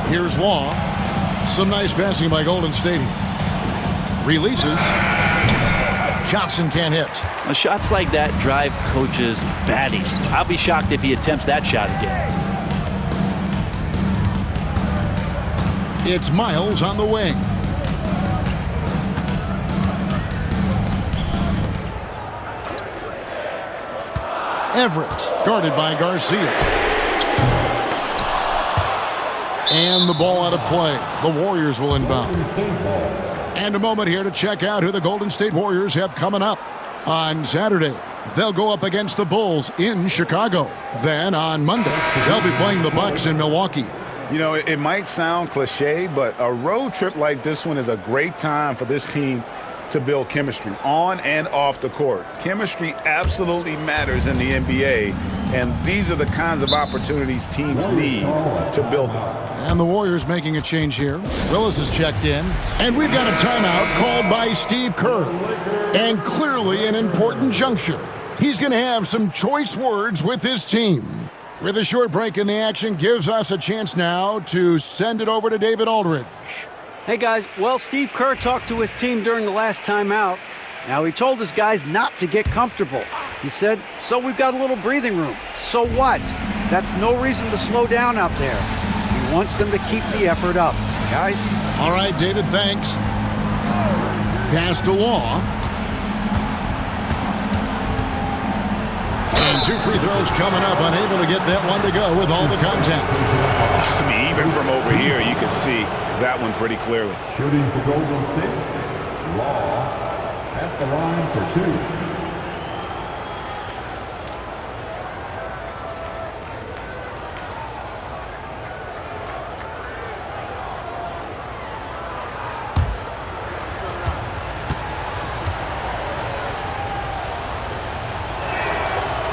Speaker 1: Here's Law. Some nice passing by Golden State. Releases. Johnson can't hit.
Speaker 3: Now, shots like that drive coaches batty. I'll be shocked if he attempts that shot again.
Speaker 1: It's Miles on the wing. Everett, guarded by Garcia. And the ball out of play. The Warriors will inbound. And a moment here to check out who the Golden State Warriors have coming up. On Saturday, they'll go up against the Bulls in Chicago. Then on Monday, they'll be playing the Bucks in Milwaukee.
Speaker 2: You know, it might sound cliche, but a road trip like this one is a great time for this team to build chemistry on and off the court. Chemistry absolutely matters in the NBA, and these are the kinds of opportunities teams need to build them.
Speaker 1: And the Warriors making a change here. Willis is checked in, and we've got a timeout called by Steve Kerr. And clearly an important juncture. He's going to have some choice words with his team. With a short break in the action, gives us a chance now to send it over to David Aldridge.
Speaker 6: Hey, guys. Well, Steve Kerr talked to his team during the last timeout. Now, he told his guys not to get comfortable. He said, so we've got a little breathing room. So what? That's no reason to slow down out there. He wants them to keep the effort up. Guys?
Speaker 1: All right, David, thanks. Pass to Law. And 2 free throws coming up, unable to get that one to go with all the contact.
Speaker 2: I mean, even from over here, you can see that one pretty clearly.
Speaker 5: Shooting for Golden State. Law at the line for 2.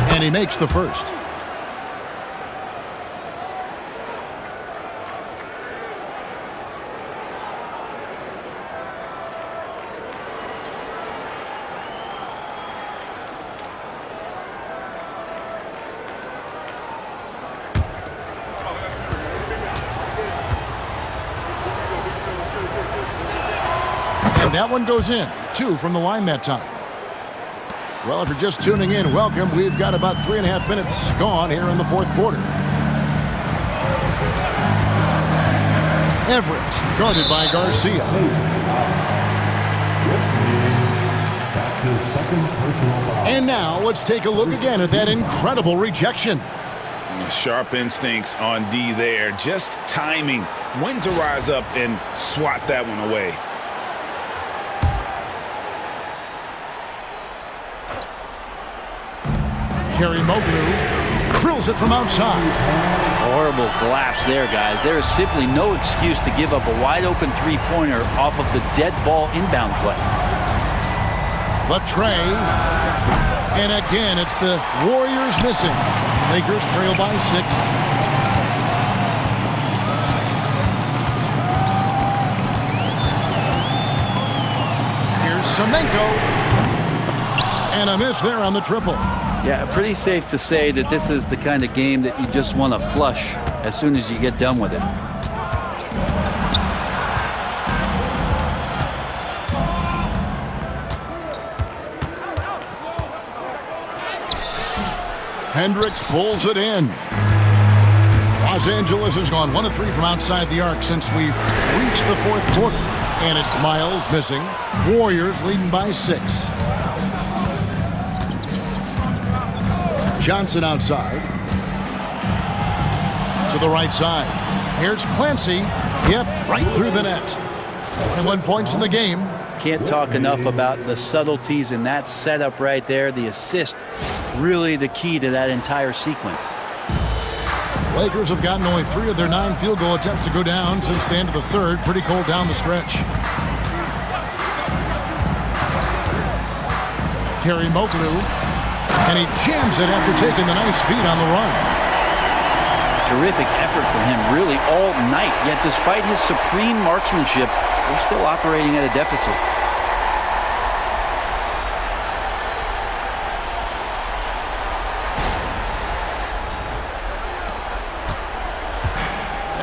Speaker 1: And he makes the first. And that one goes in. 2 from the line that time. Well, if you're just tuning in, welcome. We've got about 3.5 minutes gone here in the fourth quarter. Everett, guarded by Garcia. And now let's take a look again at that incredible rejection.
Speaker 2: Sharp instincts on D there. Just timing when to rise up and swat that one away.
Speaker 1: Kerry Moglu drills it from outside.
Speaker 3: Horrible collapse there, guys. There is simply no excuse to give up a wide-open three-pointer off of the dead ball inbound play.
Speaker 1: The tray. And again, it's the Warriors missing. Lakers trail by 6. Here's Semenko. And a miss there on the triple.
Speaker 3: Yeah, pretty safe to say that this is the kind of game that you just want to flush as soon as you get done with it.
Speaker 1: Hendricks pulls it in. Los Angeles has gone 1 of 3 from outside the arc since we've reached the fourth quarter. And it's Miles missing. Warriors leading by 6. Johnson outside. To the right side. Here's Clancy. Yep, right through the net. 21 points in the game.
Speaker 3: Can't talk enough about the subtleties in that setup right there. The assist, really the key to that entire sequence.
Speaker 1: Lakers have gotten only 3 of their 9 field goal attempts to go down since the end of the third. Pretty cold down the stretch. carry Moglu. And he jams it after taking the nice feed on the run.
Speaker 3: Terrific effort from him really all night. Yet despite his supreme marksmanship, they're still operating at a deficit.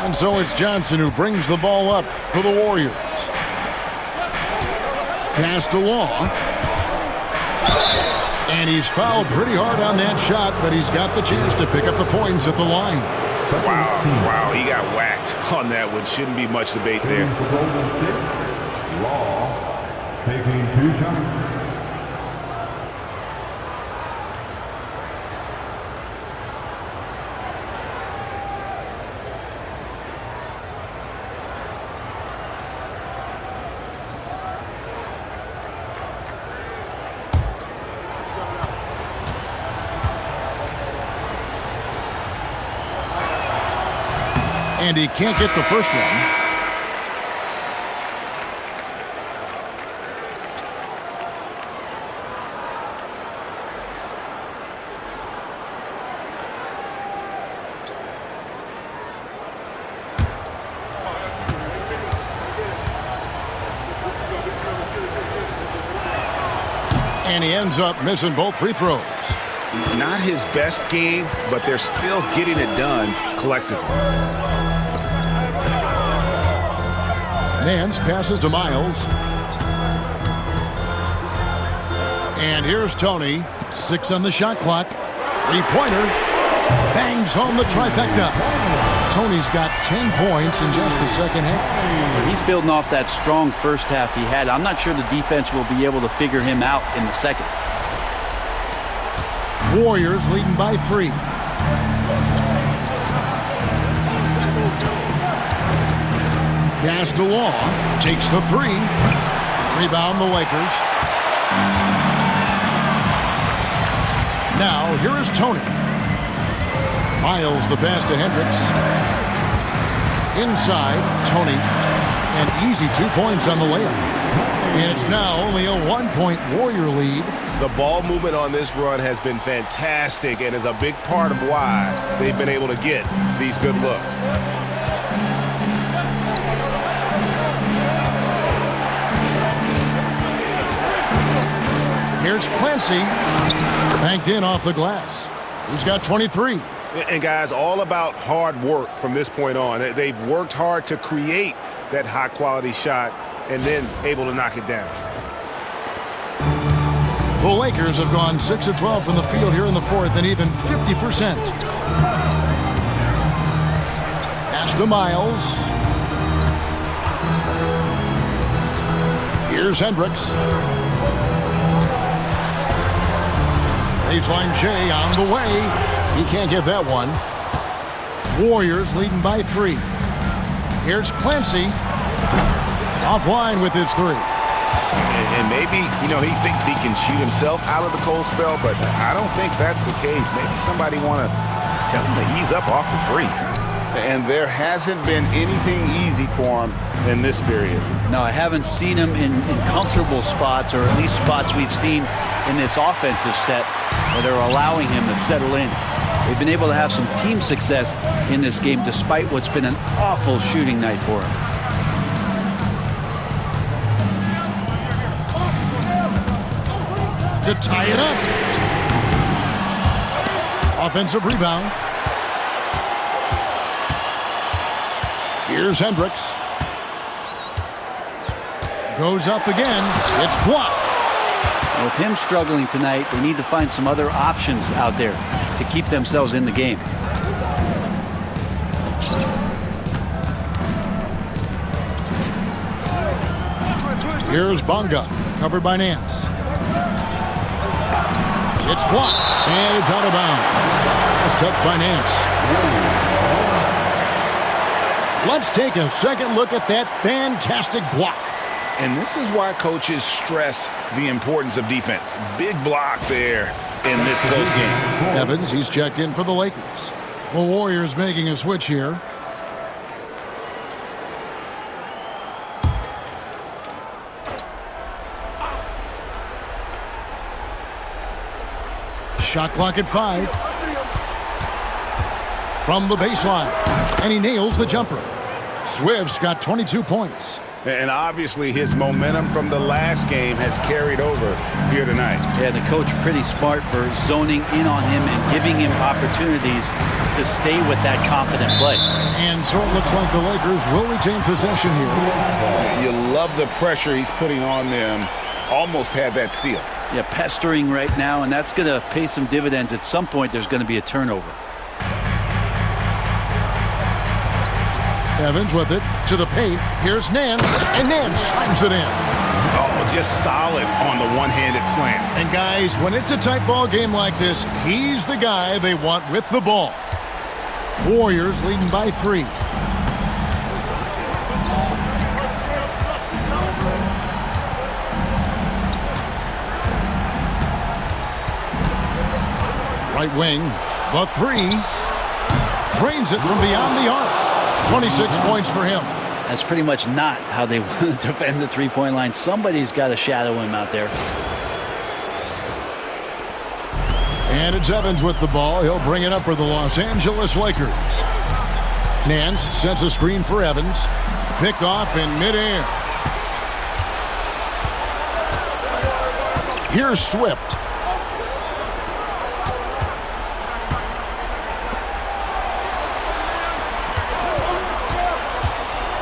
Speaker 1: And so it's Johnson who brings the ball up for the Warriors. Pass to Long. And he's fouled pretty hard on that shot, but he's got the chance to pick up the points at the line.
Speaker 2: Wow, he got whacked on that one. Shouldn't be much debate there.
Speaker 5: Law taking 2 shots.
Speaker 1: And he can't get the first one. And he ends up missing both free throws.
Speaker 2: Not his best game, but they're still getting it done collectively.
Speaker 1: Nance passes to Miles. And here's Tony. 6 on the shot clock. 3-pointer. Bangs home the trifecta. Tony's got 10 points in just the second half.
Speaker 3: He's building off that strong first half he had. I'm not sure the defense will be able to figure him out in the second.
Speaker 1: Warriors leading by 3. Pass to Long. Takes the 3. Rebound the Lakers. Now here is Tony. Miles the pass to Hendricks. Inside, Tony. An easy 2 points on the layup. And it's now only a 1-point Warrior lead.
Speaker 4: The ball movement on this run has been fantastic and is a big part of why they've been able to get these good looks.
Speaker 1: Here's Clancy. Banked in off the glass. He's got 23.
Speaker 4: And guys, all about hard work from this point on. They've worked hard to create that high-quality shot and then able to knock it down.
Speaker 1: The Lakers have gone 6 of 12 from the field here in the fourth and even 50%. Pass to Miles. Here's Hendricks. Baseline J on the way. He can't get that one. Warriors leading by 3. Here's Clancy. Offline with his 3.
Speaker 2: And maybe, he thinks he can shoot himself out of the cold spell, but I don't think that's the case. Maybe somebody want to tell him to ease up off the threes. And there hasn't been anything easy for him in this period.
Speaker 3: No, I haven't seen him in comfortable spots, or at least spots we've seen in this offensive set that are allowing him to settle in. They've been able to have some team success in this game despite what's been an awful shooting night for him.
Speaker 1: To tie it up. Offensive rebound. Here's Hendricks. Goes up again. It's blocked.
Speaker 3: With him struggling tonight, they need to find some other options out there to keep themselves in the game.
Speaker 1: Here's Bonga, covered by Nance. It's blocked, and it's out of bounds. It's touched by Nance. Let's take a second look at that fantastic block.
Speaker 2: And this is why coaches stress the importance of defense. Big block there in this close game.
Speaker 1: Evans, he's checked in for the Lakers. The Warriors making a switch here. Shot clock at 5. From the baseline. And he nails the jumper. Swift's got 22 points.
Speaker 2: And obviously his momentum from the last game has carried over here tonight.
Speaker 3: Yeah, the coach pretty smart for zoning in on him and giving him opportunities to stay with that confident play.
Speaker 1: And so it looks like the Lakers will retain possession here.
Speaker 2: You love the pressure he's putting on them. Almost had that steal.
Speaker 3: Yeah, pestering right now, and that's going to pay some dividends. At some point, there's going to be a turnover.
Speaker 1: Evans with it to the paint. Here's Nance, and Nance slams it in.
Speaker 2: Oh, just solid on the one-handed slam.
Speaker 1: And guys, when it's a tight ball game like this, he's the guy they want with the ball. Warriors leading by 3. Right wing, the 3. Drains it from beyond the arc. 26 points for him.
Speaker 3: That's pretty much not how they want to defend the three-point line. Somebody's got to shadow him out there.
Speaker 1: And it's Evans with the ball. He'll bring it up for the Los Angeles Lakers. Nance sets a screen for Evans. Picked off in midair. Here's Swift.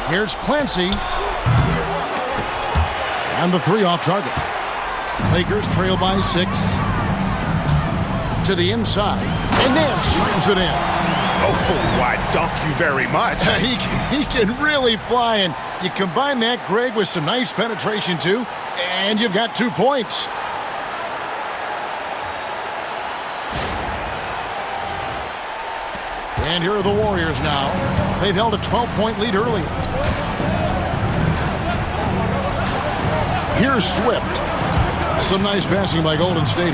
Speaker 1: Here's Clancy. And the 3 off target. Lakers trail by 6. To the inside. And Nance slams it in.
Speaker 2: Oh, why, dunk you very much.
Speaker 1: He can really fly. And you combine that, Greg, with some nice penetration, too. And you've got 2 points. And here are the Warriors now. They've held a 12-point lead earlier. Here's Swift. Some nice passing by Golden State.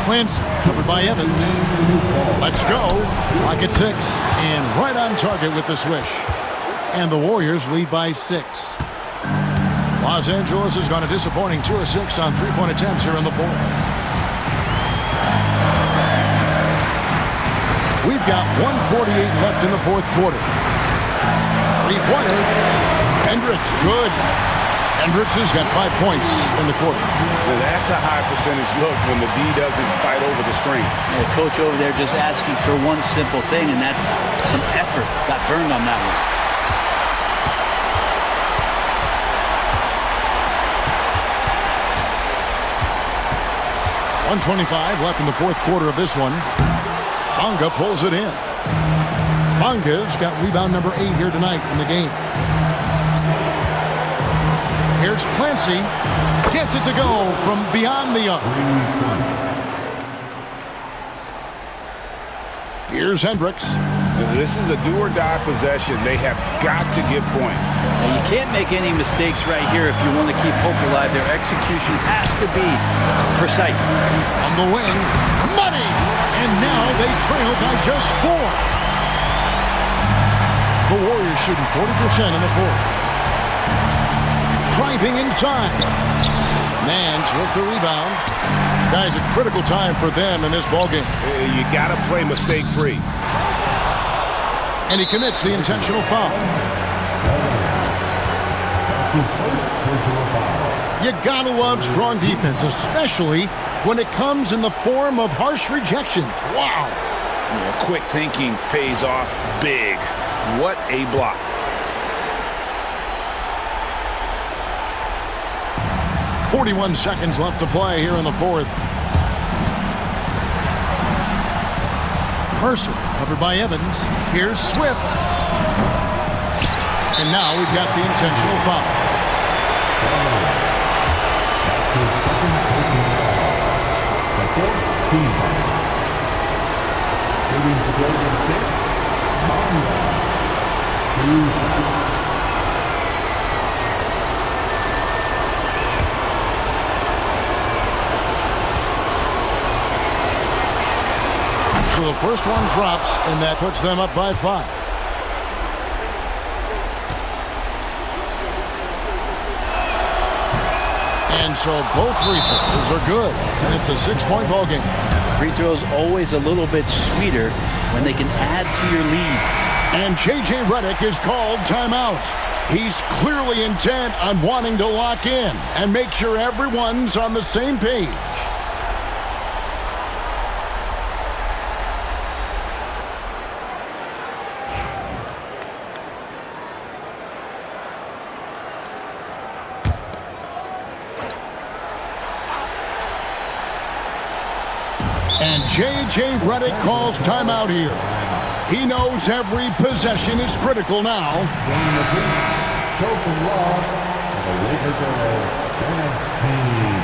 Speaker 1: Clancy covered by Evans. Let's go. Clock at 6. And right on target with the swish. And the Warriors lead by 6. Los Angeles has gone a disappointing 2 of 6 on 3-point attempts here in the 4th. We've got 1:48 left in the 4th quarter. 3-pointer. Hendricks, good. Hendricks has got 5 points in the quarter.
Speaker 2: Well, that's a high percentage look when the D doesn't fight over the screen.
Speaker 3: Yeah, the coach over there just asking for one simple thing, and that's some effort. Got burned on that one.
Speaker 1: 1:25 left in the 4th quarter of this one. Bonga pulls it in. Bonga's got rebound number 8 here tonight in the game. Here's Clancy. Gets it to go from beyond the arc. Here's Hendricks.
Speaker 2: This is a do-or-die possession. They have got to get points.
Speaker 3: Now, you can't make any mistakes right here if you want to keep hope alive. Their execution has to be precise.
Speaker 1: On the wing, money! And now they trail by just 4. The Warriors shooting 40% in the 4th. Driving inside. Nance with the rebound. Guys, a critical time for them in this ballgame.
Speaker 2: You got to play mistake-free.
Speaker 1: And he commits the intentional foul. You gotta love strong defense, especially when it comes in the form of harsh rejections. Wow.
Speaker 2: Yeah, quick thinking pays off big. What a block.
Speaker 1: .41 seconds left to play here in the 4th. Mercer covered by Evans. Here's Swift. And now we've got the intentional foul. So the first one drops, and that puts them up by 5. And so both free throws are good, and it's a 6-point ball game.
Speaker 3: Free throws always a little bit sweeter when they can add to your lead.
Speaker 1: And J.J. Redick is called timeout. He's clearly intent on wanting to lock in and make sure everyone's on the same page. And J.J. Redick calls timeout here. He knows every possession is critical now.
Speaker 5: Show some love to the Laker girls dance team.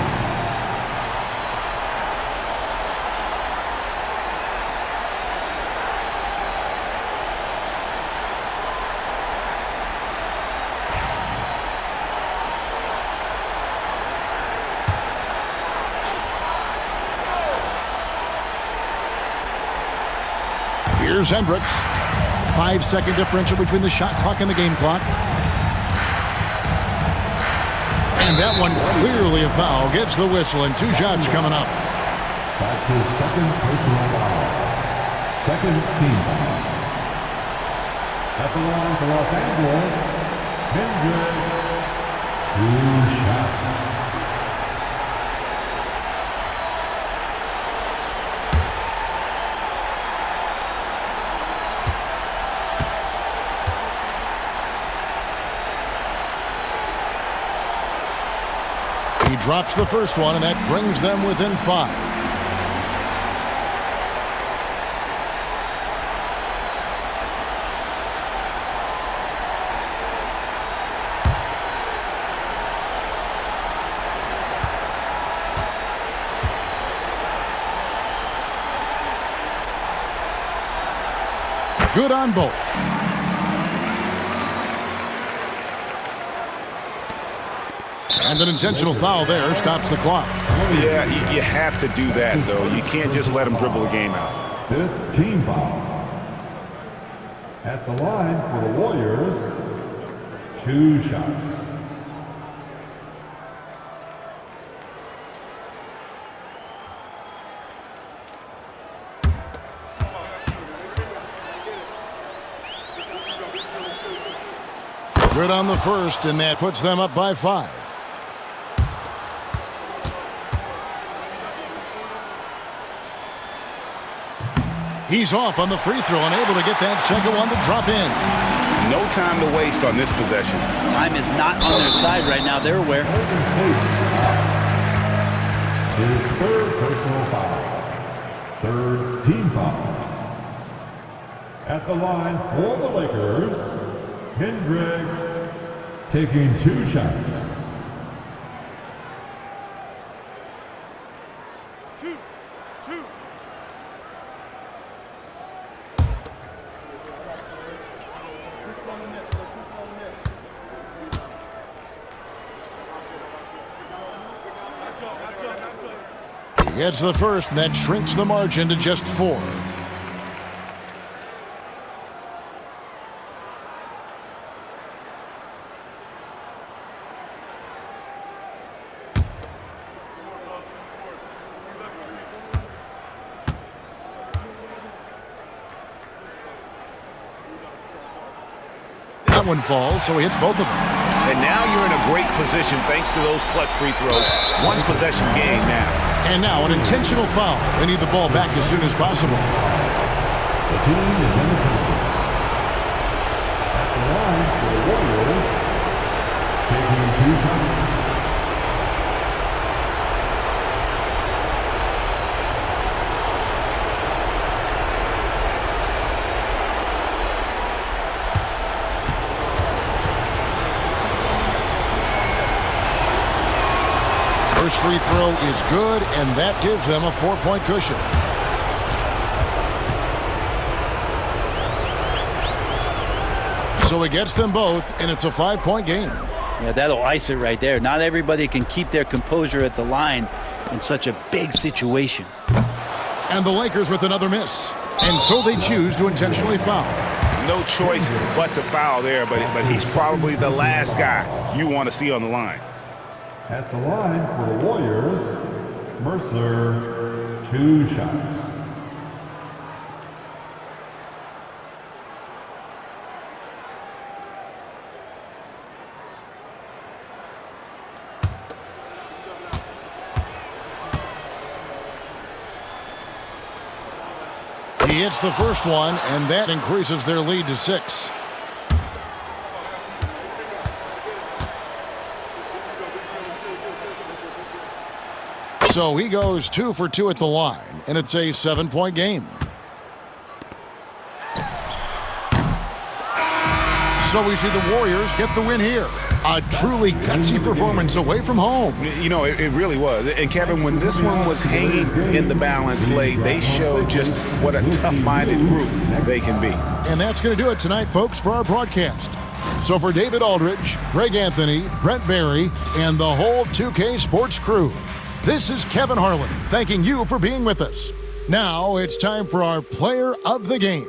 Speaker 1: Here's Hendricks. 5-second differential between the shot clock and the game clock. And that one clearly a foul. Gets the whistle and 2 shots coming up.
Speaker 5: That's his second personal foul. Second team foul. At the line for Los Angeles, Hendricks, 2 shots.
Speaker 1: He drops the first one, and that brings them within 5. Good on both. And an intentional foul there stops the clock.
Speaker 2: Yeah, you have to do that, though. You can't just let them dribble the game out.
Speaker 5: 5th team foul. At the line for the Warriors, 2 shots.
Speaker 1: Good on the first, and that puts them up by 5. He's off on the free throw and able to get that second one to drop in.
Speaker 2: No time to waste on this possession.
Speaker 3: Time is not on their side right now. They're aware.
Speaker 5: His 3rd personal foul. 3rd team foul. At the line for the Lakers, Hendricks taking 2 shots.
Speaker 1: He gets the first, and that shrinks the margin to just 4. That one falls, so he hits both of them.
Speaker 2: And now you're in a great position thanks to those clutch free throws. 1 possession game now.
Speaker 1: And now an intentional foul. They need the ball back as soon as possible.
Speaker 5: The team is in the penalty. At the line for the Warriors, taking 2 shots.
Speaker 1: First free throw is good, and that gives them a 4-point cushion. So he gets them both, and it's a 5-point game.
Speaker 3: Yeah, that'll ice it right there. Not everybody can keep their composure at the line in such a big situation.
Speaker 1: And the Lakers with another miss. And so they choose to intentionally foul.
Speaker 2: No choice but to foul there, but he's probably the last guy you want to see on the line.
Speaker 5: At the line for the Warriors, Mercer, 2 shots.
Speaker 1: He hits the first one, and that increases their lead to 6. So he goes 2 for 2 at the line, and it's a 7-point game. So we see the Warriors get the win here. A truly gutsy performance away from home.
Speaker 2: You know, it really was. And Kevin, when this one was hanging in the balance late, they showed just what a tough-minded group they can be.
Speaker 1: And that's going to do it tonight, folks, for our broadcast. So for David Aldridge, Greg Anthony, Brent Barry, and the whole 2K Sports crew, this is Kevin Harlan thanking you for being with us. Now it's time for our Player of the Game.